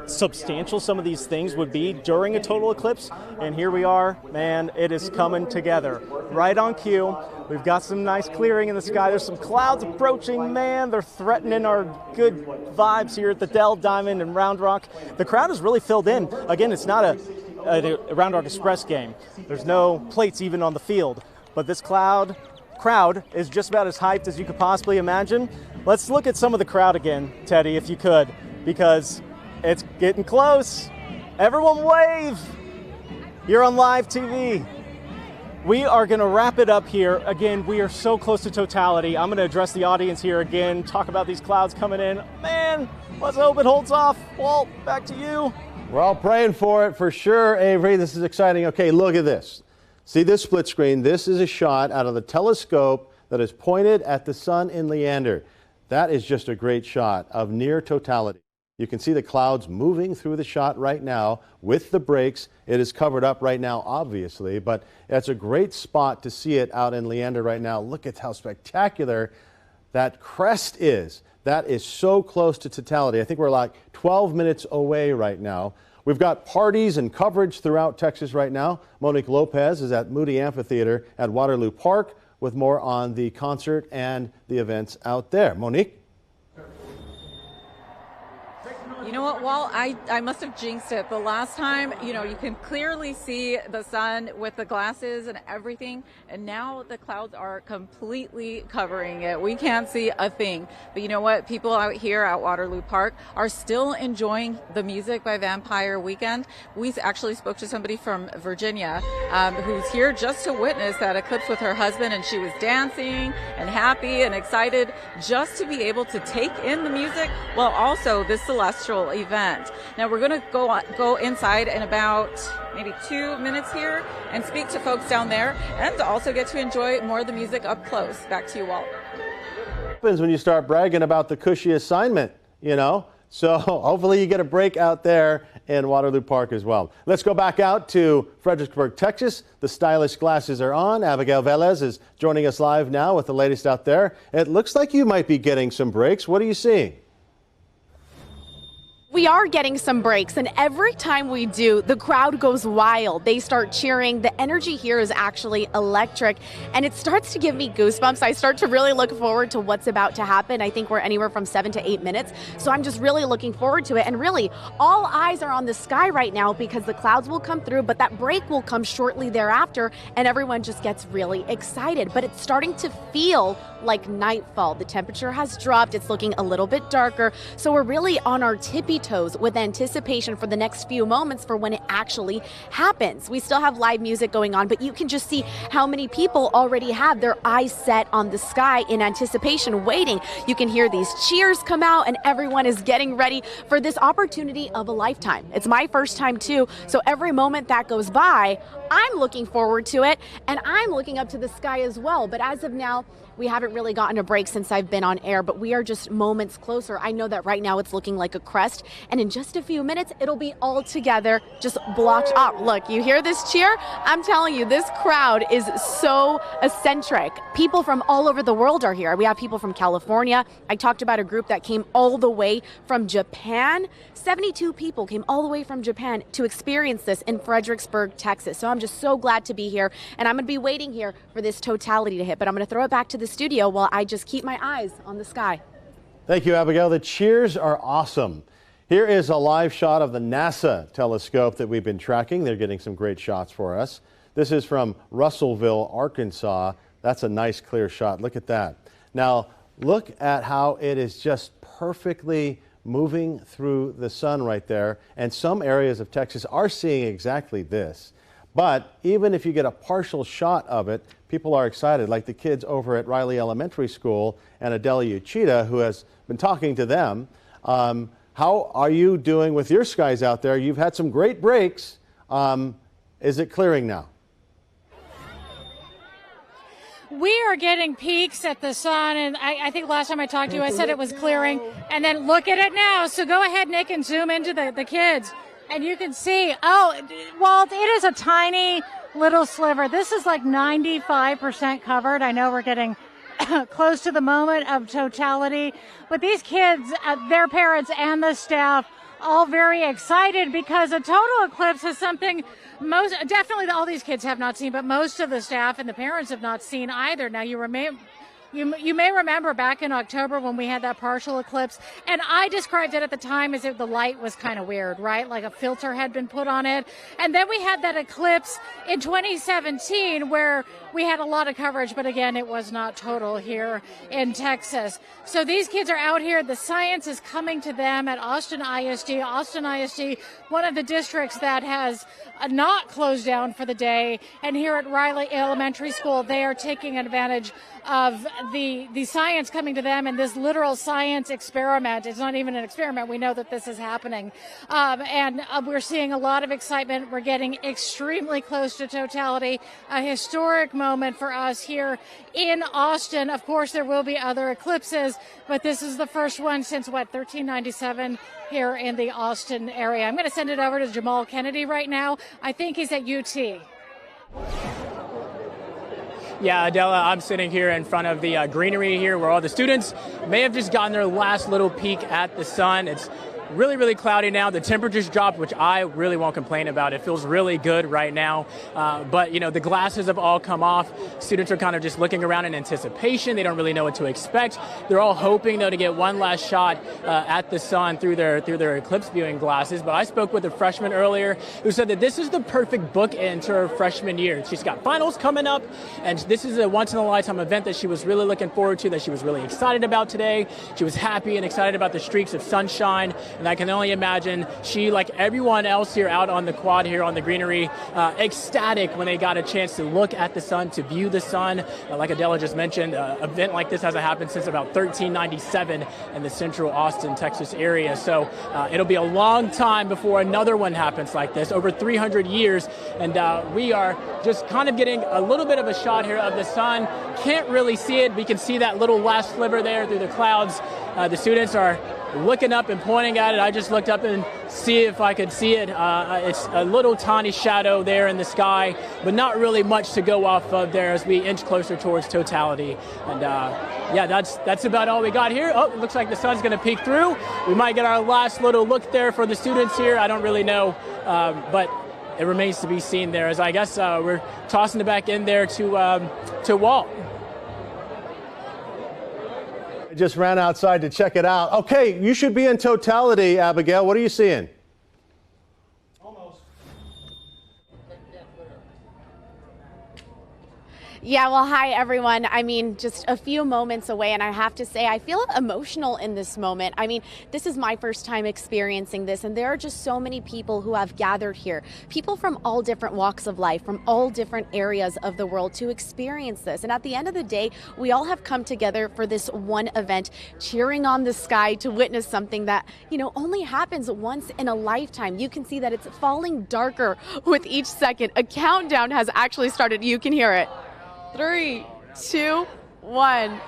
substantial some of these things would be during a total eclipse, and here we are, man. It is coming together right on cue. We've got some nice clearing in the sky. There's some clouds approaching, man. They're threatening our good vibes here at the Dell Diamond and Round Rock. The crowd is really filled in. Again, it's not a Round Rock Express game. There's no plates even on the field, but this crowd is just about as hyped as you could possibly imagine. Let's look at some of the crowd again, Teddy, if you could, because it's getting close. Everyone wave. You're on live TV. We are going to wrap it up here. Again, we are so close to totality. I'm going to address the audience here again, talk about these clouds coming in. Man, let's hope it holds off. Walt, back to you. We're all praying for it for sure, Avery. This is exciting. Okay, look at this. See this split screen? This is a shot out of the telescope that is pointed at the sun in Leander. That is just a great shot of near totality. You can see the clouds moving through the shot right now with the breaks. It is covered up right now, obviously, but it's a great spot to see it out in Leander right now. Look at how spectacular that crest is. That is so close to totality. I think we're like 12 minutes away right now. We've got parties and coverage throughout Texas right now. Monique Lopez is at Moody Amphitheater at Waterloo Park with more on the concert and the events out there. Monique? You know what, Walt, I must have jinxed it. The last time, you can clearly see the sun with the glasses and everything, and now the clouds are completely covering it. We can't see a thing. But you know what? People out here at Waterloo Park are still enjoying the music by Vampire Weekend. We actually spoke to somebody from Virginia who's here just to witness that eclipse with her husband, and she was dancing and happy and excited just to be able to take in the music while also this celestial event. Now we're going to go inside in about maybe 2 minutes here and speak to folks down there, and also get to enjoy more of the music up close. Back to you, Walt. What happens when you start bragging about the cushy assignment? So hopefully you get a break out there in Waterloo Park as well. Let's go back out to Fredericksburg, Texas. The stylish glasses are on. Abigail Velez is joining us live now with the latest out there. It looks like you might be getting some breaks. What are you seeing? We are getting some breaks, and every time we do, the crowd goes wild. They start cheering. The energy here is actually electric, and it starts to give me goosebumps. I start to really look forward to what's about to happen. I think we're anywhere from 7 to 8 minutes, so I'm just really looking forward to it. And really, all eyes are on the sky right now because the clouds will come through, but that break will come shortly thereafter, and everyone just gets really excited. But it's starting to feel like nightfall. The temperature has dropped. It's looking a little bit darker, so we're really on our tippy toes with anticipation for the next few moments for when it actually happens. We still have live music going on, but you can just see how many people already have their eyes set on the sky in anticipation, waiting. You can hear these cheers come out, and everyone is getting ready for this opportunity of a lifetime. It's my first time too, so every moment that goes by, I'm looking forward to it, and I'm looking up to the sky as well. But as of now, we haven't really gotten a break since I've been on air, but we are just moments closer. I know that right now it's looking like a crest, and in just a few minutes, it'll be all together, just blocked off. Look, you hear this cheer? I'm telling you, this crowd is so eccentric. People from all over the world are here. We have people from California. I talked about a group that came all the way from Japan. 72 people came all the way from Japan to experience this in Fredericksburg, Texas. So I'm just so glad to be here, and I'm going to be waiting here for this totality to hit, but I'm going to throw it back to the studio while I just keep my eyes on the sky. Thank you, Abigail. The cheers are awesome. Here is a live shot of the NASA telescope that we've been tracking. They're getting some great shots for us. This is from Russellville, Arkansas. That's a nice clear shot. Look at that. Now, look at how it is just perfectly moving through the sun right there. And some areas of Texas are seeing exactly this. But even if you get a partial shot of it, people are excited, like the kids over at Riley Elementary School and Adelia Uchida, who has been talking to them. How are you doing with your skies out there? You've had some great breaks. Is it clearing now? We are getting peaks at the sun, and I think last time I talked to you, I said it was clearing, and then look at it now. So go ahead, Nick, and zoom into the kids, and you can see, well, it is a tiny little sliver. This is like 95% covered. I know we're getting close to the moment of totality, but these kids, their parents and the staff, all very excited because a total eclipse is something definitely all these kids have not seen, but most of the staff and the parents have not seen either. Now, you may remember back in October when we had that partial eclipse, and I described it at the time as if the light was kind of weird, right? Like a filter had been put on it. And then we had that eclipse in 2017 where we had a lot of coverage, but again, it was not total here in Texas. So these kids are out here. The science is coming to them at Austin ISD. Austin ISD, one of the districts that has not closed down for the day. And here at Riley Elementary School, they are taking advantage of the science coming to them and this literal science experiment. It's not even an experiment. We know that this is happening. And we're seeing a lot of excitement. We're getting extremely close to totality, a historic moment for us here in Austin. Of course, there will be other eclipses, but this is the first one since, 1397 here in the Austin area. I'm going to send it over to Jamal Kennedy right now. I think he's at UT. Yeah, Adela, I'm sitting here in front of the greenery here where all the students may have just gotten their last little peek at the sun. It's really, really cloudy now. The temperature's dropped, which I really won't complain about. It feels really good right now. But, you know, the glasses have all come off. Students are kind of just looking around in anticipation. They don't really know what to expect. They're all hoping, though, to get one last shot at the sun through their eclipse viewing glasses. But I spoke with a freshman earlier who said that this is the perfect bookend to her freshman year. She's got finals coming up, and this is a once-in-a-lifetime event that she was really looking forward to, that she was really excited about today. She was happy and excited about the streaks of sunshine. And I can only imagine she, like everyone else here out on the quad here on the greenery, ecstatic when they got a chance to look at the sun, to view the sun. Like Adela just mentioned, an event like this hasn't happened since about 1397 in the central Austin, Texas area. So it'll be a long time before another one happens like this, over 300 years. And we are just kind of getting a little bit of a shot here of the sun. Can't really see it. We can see that little last sliver there through the clouds. The students are looking up and pointing at it. I just looked up and see if I could see it. It's a little tiny shadow there in the sky, but not really much to go off of there as we inch closer towards totality. And yeah, that's about all we got here. Oh, it looks like the sun's going to peek through. We might get our last little look there for the students here. I don't really know, but it remains to be seen there, as I guess we're tossing it back in there to Walt. I just ran outside to check it out. Okay, you should be in totality, Abigail. What are you seeing? Yeah, well, hi, everyone. I mean, just a few moments away, and I have to say, I feel emotional in this moment. I mean, this is my first time experiencing this, and there are just so many people who have gathered here, people from all different walks of life, from all different areas of the world to experience this. And at the end of the day, we all have come together for this one event, cheering on the sky to witness something that, you know, only happens once in a lifetime. You can see that it's falling darker with each second. A countdown has actually started. You can hear it. 3, 2, 1.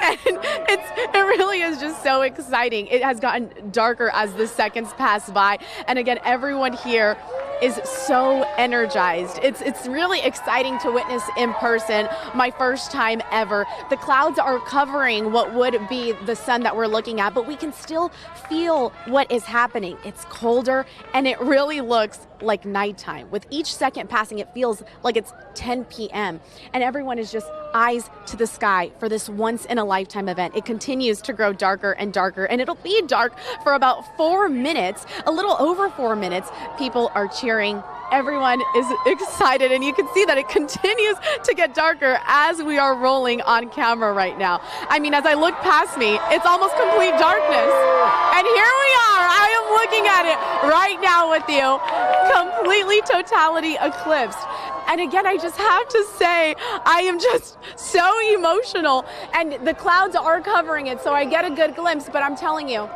And it really is just so exciting. It has gotten darker as the seconds pass by. And again, everyone here is so energized. It's really exciting to witness in person, my first time ever. The clouds are covering what would be the sun that we're looking at, but we can still feel what is happening. It's colder, and it really looks like nighttime. With each second passing, it feels like it's 10 p.m. and everyone is just eyes to the sky for this once-in-a-lifetime event. It continues to grow darker and darker, and it'll be dark for about 4 minutes, a little over 4 minutes. People are cheering. Everyone is excited, and you can see that it continues to get darker as we are rolling on camera right now. I mean, as I look past me, it's almost complete darkness. And here we are. I am looking at it right now with you, completely totality eclipsed. And again, I just have to say, I am just so emotional. And the clouds are covering it, so I get a good glimpse, but I'm telling you,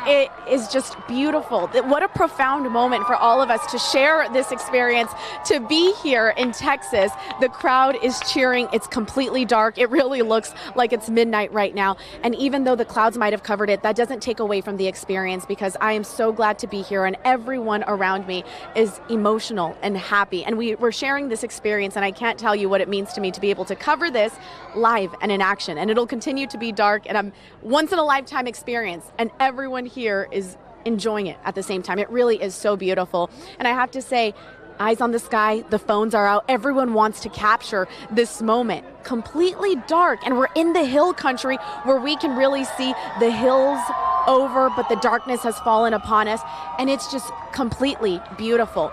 it is just beautiful. What a profound moment for all of us to share this experience, to be here in Texas. The crowd is cheering. It's completely dark. It really looks like it's midnight right now. And even though the clouds might have covered it, that doesn't take away from the experience, because I am so glad to be here, and everyone around me is emotional and happy. And we're sharing this experience, and I can't tell you what it means to me to be able to cover this live and in action. And it'll continue to be dark, and I'm once in a lifetime experience, and everyone here is enjoying it at the same time. It really is so beautiful. And I have to say, eyes on the sky, the phones are out. Everyone wants to capture this moment. Completely dark, and we're in the hill country where we can really see the hills over, but the darkness has fallen upon us, and it's just completely beautiful.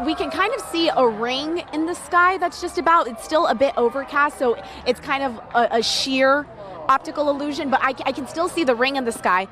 We can kind of see a ring in the sky that's just about, it's still a bit overcast, so it's kind of a sheer optical illusion, but I can still see the ring in the sky.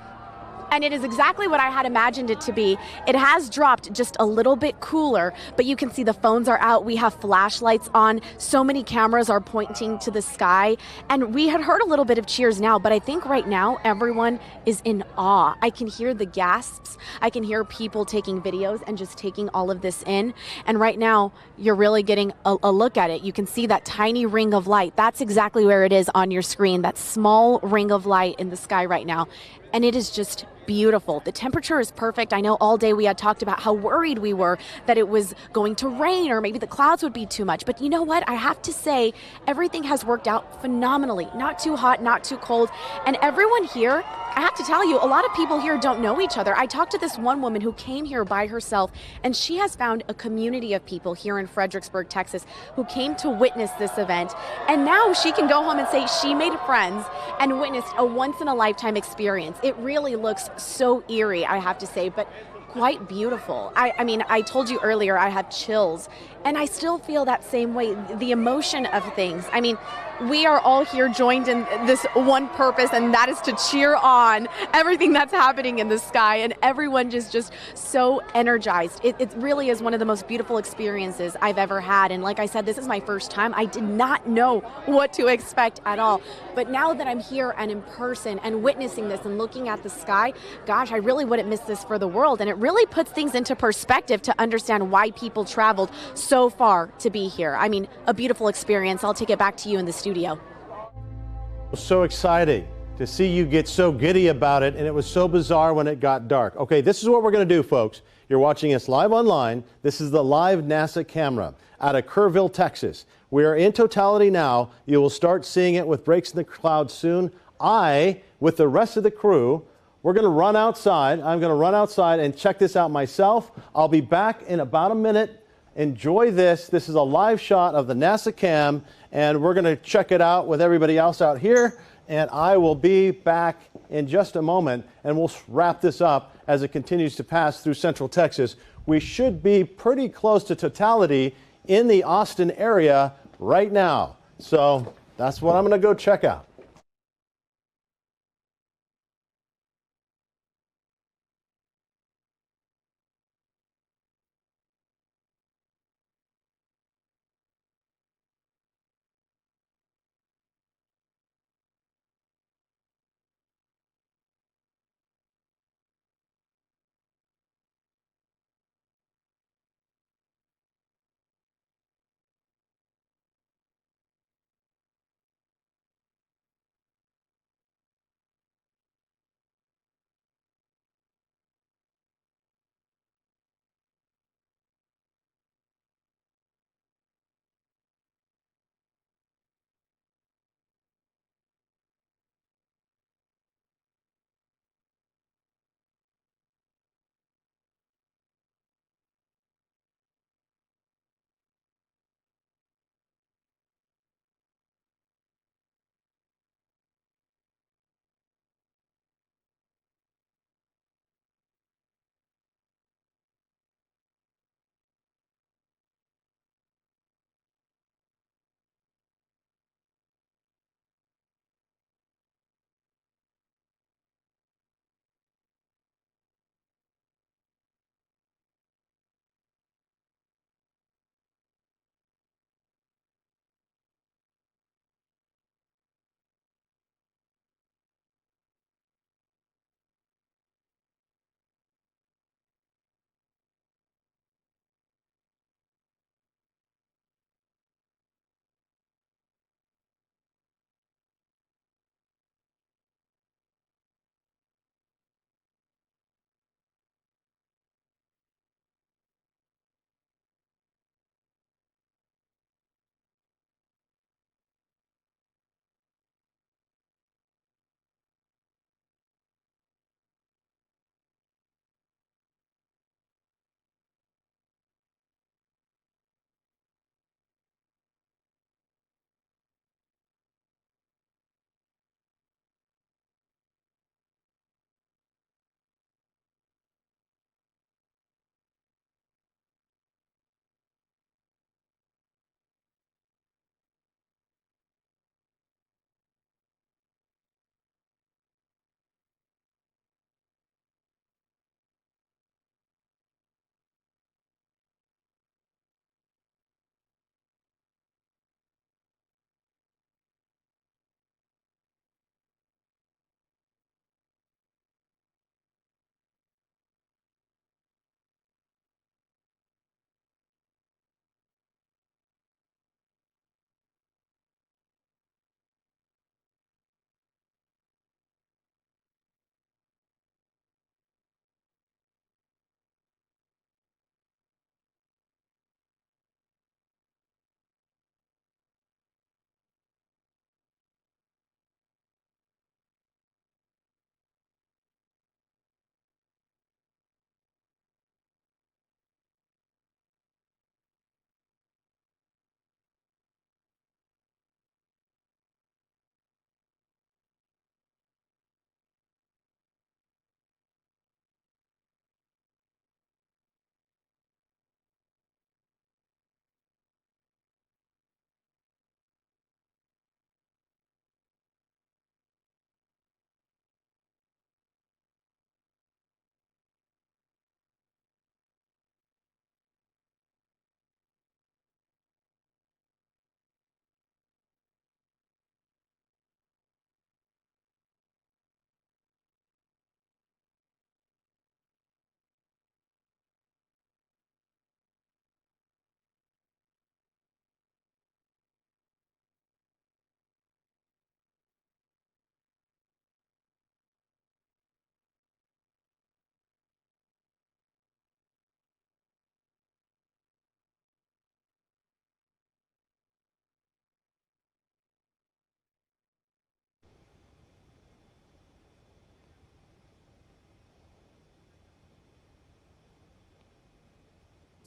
And it is exactly what I had imagined it to be. It has dropped just a little bit cooler, but you can see the phones are out. We have flashlights on. So many cameras are pointing to the sky. And we had heard a little bit of cheers now, but I think right now everyone is in awe. I can hear the gasps. I can hear people taking videos and just taking all of this in. And right now, you're really getting a look at it. You can see that tiny ring of light. That's exactly where it is on your screen, that small ring of light in the sky right now. And it is just beautiful. The temperature is perfect. I know all day we had talked about how worried we were that it was going to rain or maybe the clouds would be too much. But you know what? I have to say, everything has worked out phenomenally. Not too hot, not too cold. And everyone here, I have to tell you, a lot of people here don't know each other. I talked to this one woman who came here by herself, and she has found a community of people here in Fredericksburg, Texas, who came to witness this event. And now she can go home and say she made friends and witnessed a once-in-a-lifetime experience. It really looks so eerie, I have to say, but quite beautiful. I mean, I told you earlier I have chills, and I still feel that same way, the emotion of things. I mean, we are all here joined in this one purpose, and that is to cheer on everything that's happening in the sky, and everyone just so energized. It really is one of the most beautiful experiences I've ever had, and like I said, this is my first time. I did not know what to expect at all, but now that I'm here and in person and witnessing this and looking at the sky, gosh, I really wouldn't miss this for the world, and it really puts things into perspective to understand why people traveled so far to be here. I mean, a beautiful experience. I'll take it back to you in the studio. So exciting to see you get so giddy about it, and it was so bizarre when it got dark. Okay, this is what we're going to do, folks. You're watching us live online. This is the live NASA camera out of Kerrville, Texas. We are in totality now. You will start seeing it with breaks in the clouds soon. With the rest of the crew, we're going to run outside. I'm going to run outside and check this out myself. I'll be back in about a minute. Enjoy this. This is a live shot of the NASA cam, and we're going to check it out with everybody else out here. And I will be back in just a moment, and we'll wrap this up as it continues to pass through Central Texas. We should be pretty close to totality in the Austin area right now. So that's what I'm going to go check out.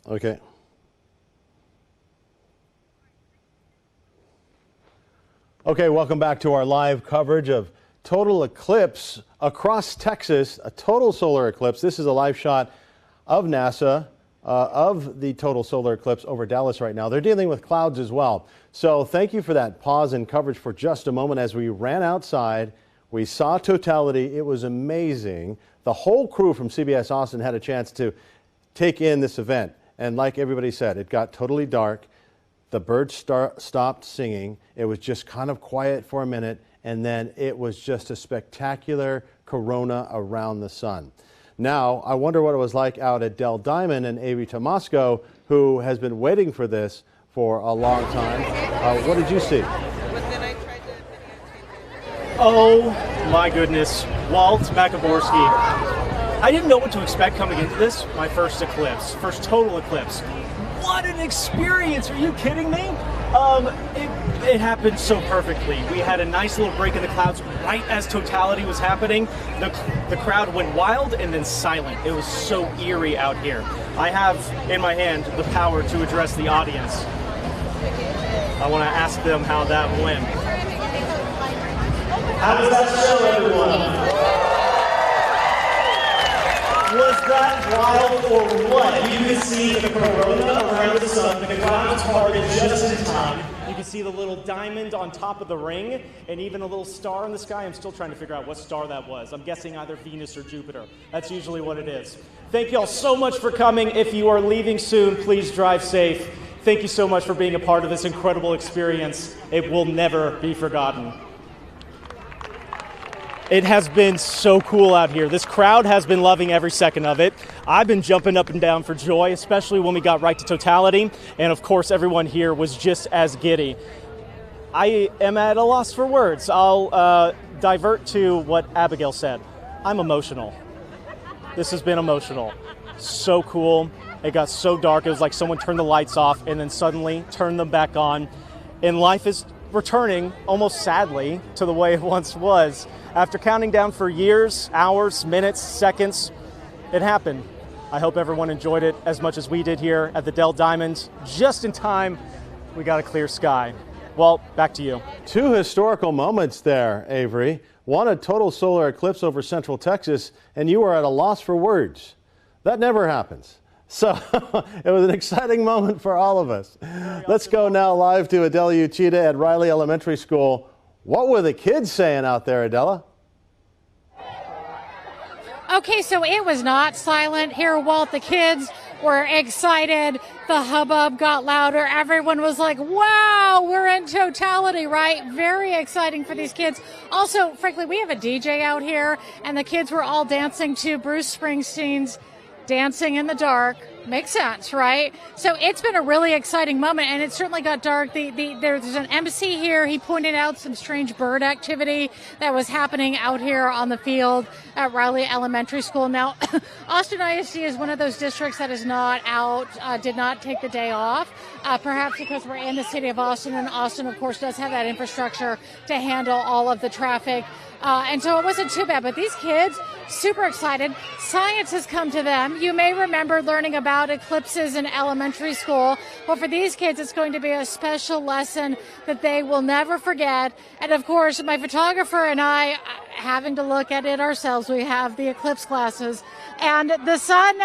Okay. Okay, welcome back to our live coverage of total eclipse across Texas, a total solar eclipse. This is a live shot of NASA of the total solar eclipse over Dallas right now. They're dealing with clouds as well. So thank you for that pause in coverage for just a moment. As we ran outside, we saw totality. It was amazing. The whole crew from CBS Austin had a chance to take in this event. And like everybody said, it got totally dark. The birds stopped singing. It was just kind of quiet for a minute, and then it was just a spectacular corona around the sun. Now, I wonder what it was like out at Del Diamond, and Avi Tomasco, who has been waiting for this for a long time. What did you see? Oh my goodness, Walt Macaborski. I didn't know what to expect coming into this, my first eclipse, first total eclipse. What an experience, are you kidding me? It happened so perfectly. We had a nice little break in the clouds right as totality was happening. The crowd went wild and then silent. It was so eerie out here. I have in my hand the power to address the audience. I want to ask them how that went. How was that show, everyone? Was that wild or what? You can see the corona around the sun, the clouds parted just in time. You can see the little diamond on top of the ring, and even a little star in the sky. I'm still trying to figure out what star that was. I'm guessing either Venus or Jupiter. That's usually what it is. Thank you all so much for coming. If you are leaving soon, please drive safe. Thank you so much for being a part of this incredible experience. It will never be forgotten. It has been so cool out here. This crowd has been loving every second of it. I've been jumping up and down for joy, especially when we got right to totality. And of course, everyone here was just as giddy. I am at a loss for words. I'll divert to what Abigail said. I'm emotional. This has been emotional. So cool. It got so dark. It was like someone turned the lights off and then suddenly turned them back on. And life is returning, almost sadly, to the way it once was. After counting down for years, hours, minutes, seconds, it happened. I hope everyone enjoyed it as much as we did here at the Del Diamond. Just in time, we got a clear sky. Well, back to you. Two historical moments there, Avery. One, a total solar eclipse over Central Texas, and you were at a loss for words. That never happens. So it was an exciting moment for all of us. Let's go now live to Adela Uchida at Riley Elementary School. What were the kids saying out there, Adela? Okay, so it was not silent here, Walt. The kids were excited. The hubbub got louder. Everyone was like, wow, we're in totality, right? Very exciting for these kids. Also, frankly, we have a DJ out here, and the kids were all dancing to Bruce Springsteen's Dancing in the Dark. Makes sense, right? So it's been a really exciting moment, and it certainly got dark. There's an MC here. He pointed out some strange bird activity that was happening out here on the field at Riley Elementary School. Now, Austin ISD is one of those districts that is not out, did not take the day off, perhaps because we're in the city of Austin, and Austin, of course, does have that infrastructure to handle all of the traffic. And so it wasn't too bad, but these kids, super excited. Science has come to them. You may remember learning about eclipses in elementary school. Well, for these kids, it's going to be a special lesson that they will never forget. And of course, my photographer and I, having to look at it ourselves, we have the eclipse glasses. And the sun,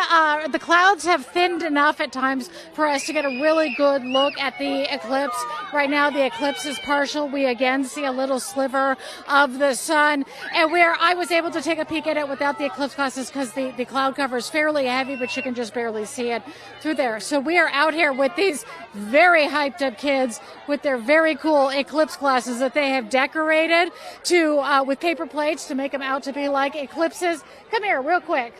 the clouds have thinned enough at times for us to get a really good look at the eclipse. Right now, the eclipse is partial. We again see a little sliver of the sun. And I was able to take a peek at it without the eclipse glasses because the cloud cover is fairly heavy, but you can just barely see it through there. So we are out here with these very hyped up kids with their very cool eclipse glasses that they have decorated with paper plates to make them out to be like eclipses. Come here real quick.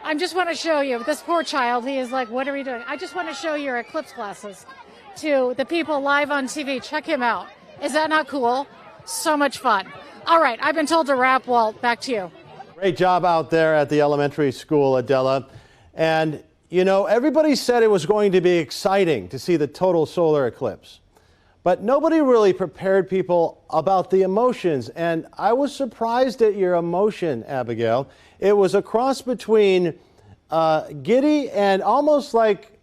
I just want to show you, this poor child, he is like, what are we doing? I just want to show your eclipse glasses to the people live on TV. Check him out. Is that not cool? So much fun. All right, I've been told to wrap, Walt. Back to you. Great job out there at the elementary school, Adela. And, you know, everybody said it was going to be exciting to see the total solar eclipse. But nobody really prepared people about the emotions. And I was surprised at your emotion, Abigail. It was a cross between giddy and almost like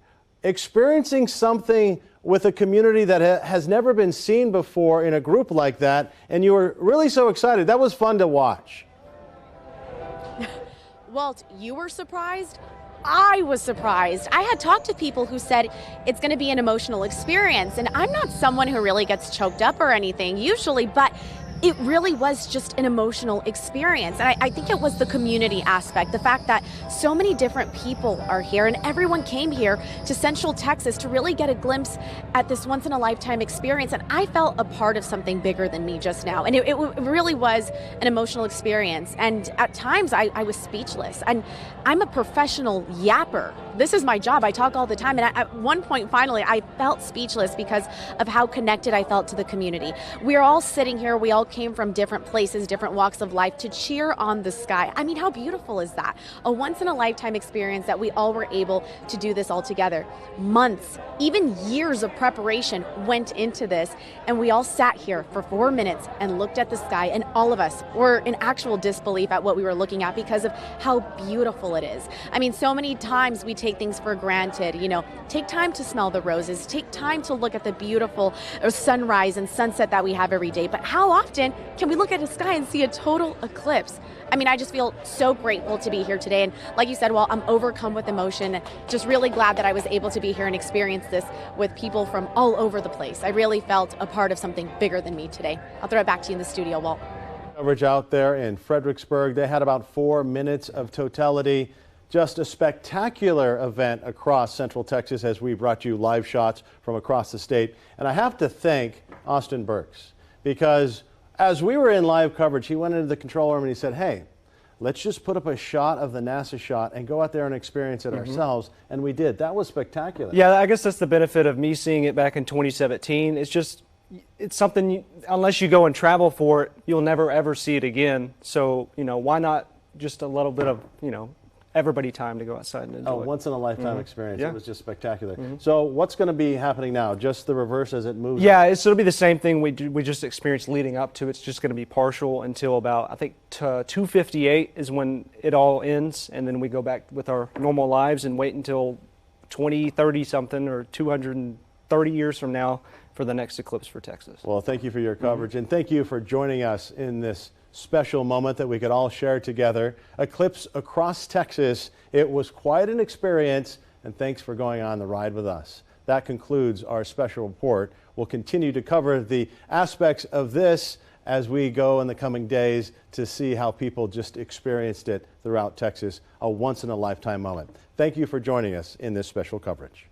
experiencing something with a community that has never been seen before in a group like that, and you were really so excited. That was fun to watch. Walt, you were surprised? I was surprised. I had talked to people who said it's going to be an emotional experience, and I'm not someone who really gets choked up or anything usually, but it really was just an emotional experience. And I think it was the community aspect, the fact that so many different people are here and everyone came here to Central Texas to really get a glimpse at this once in a lifetime experience. And I felt a part of something bigger than me just now. And it really was an emotional experience. And at times I was speechless. And I'm a professional yapper. This is my job. I talk all the time. And at one point, finally, I felt speechless because of how connected I felt to the community. We're all sitting here. We all came from different places, different walks of life to cheer on the sky. I mean, how beautiful is that? A once-in-a-lifetime experience that we all were able to do this all together. Months, even years of preparation went into this, and we all sat here for 4 minutes and looked at the sky, and all of us were in actual disbelief at what we were looking at because of how beautiful it is. I mean, so many times we take things for granted, you know, take time to smell the roses, take time to look at the beautiful sunrise and sunset that we have every day, but how often can we look at the sky and see a total eclipse? I mean, I just feel so grateful to be here today. And like you said, well, I'm overcome with emotion. Just really glad that I was able to be here and experience this with people from all over the place. I really felt a part of something bigger than me today. I'll throw it back to you in the studio, Walt. Coverage out there in Fredericksburg. They had about 4 minutes of totality. Just a spectacular event across Central Texas as we brought you live shots from across the state. And I have to thank Austin Burks, because as we were in live coverage, he went into the control room and he said, hey, let's just put up a shot of the NASA shot and go out there and experience it ourselves. And we did. That was spectacular. Yeah, I guess that's the benefit of me seeing it back in 2017. It's something, unless you go and travel for it, you'll never ever see it again. So, you know, why not just a little bit of, you know, everybody time to go outside and enjoy it. Once in a lifetime experience. Yeah. It was just spectacular. So what's going to be happening now? Just the reverse as it moves? Yeah, it'll be the same thing we just experienced leading up to. It's just going to be partial until about, I think, 2:58 is when it all ends, and then we go back with our normal lives and wait until 2030 something or 230 years from now for the next eclipse for Texas. Well, thank you for your coverage, and thank you for joining us in this special moment that we could all share together. Eclipse across Texas. It was quite an experience, and thanks for going on the ride with us. That concludes our special report. We'll continue to cover the aspects of this as we go in the coming days to see how people just experienced it throughout Texas, a once-in-a-lifetime moment. Thank you for joining us in this special coverage.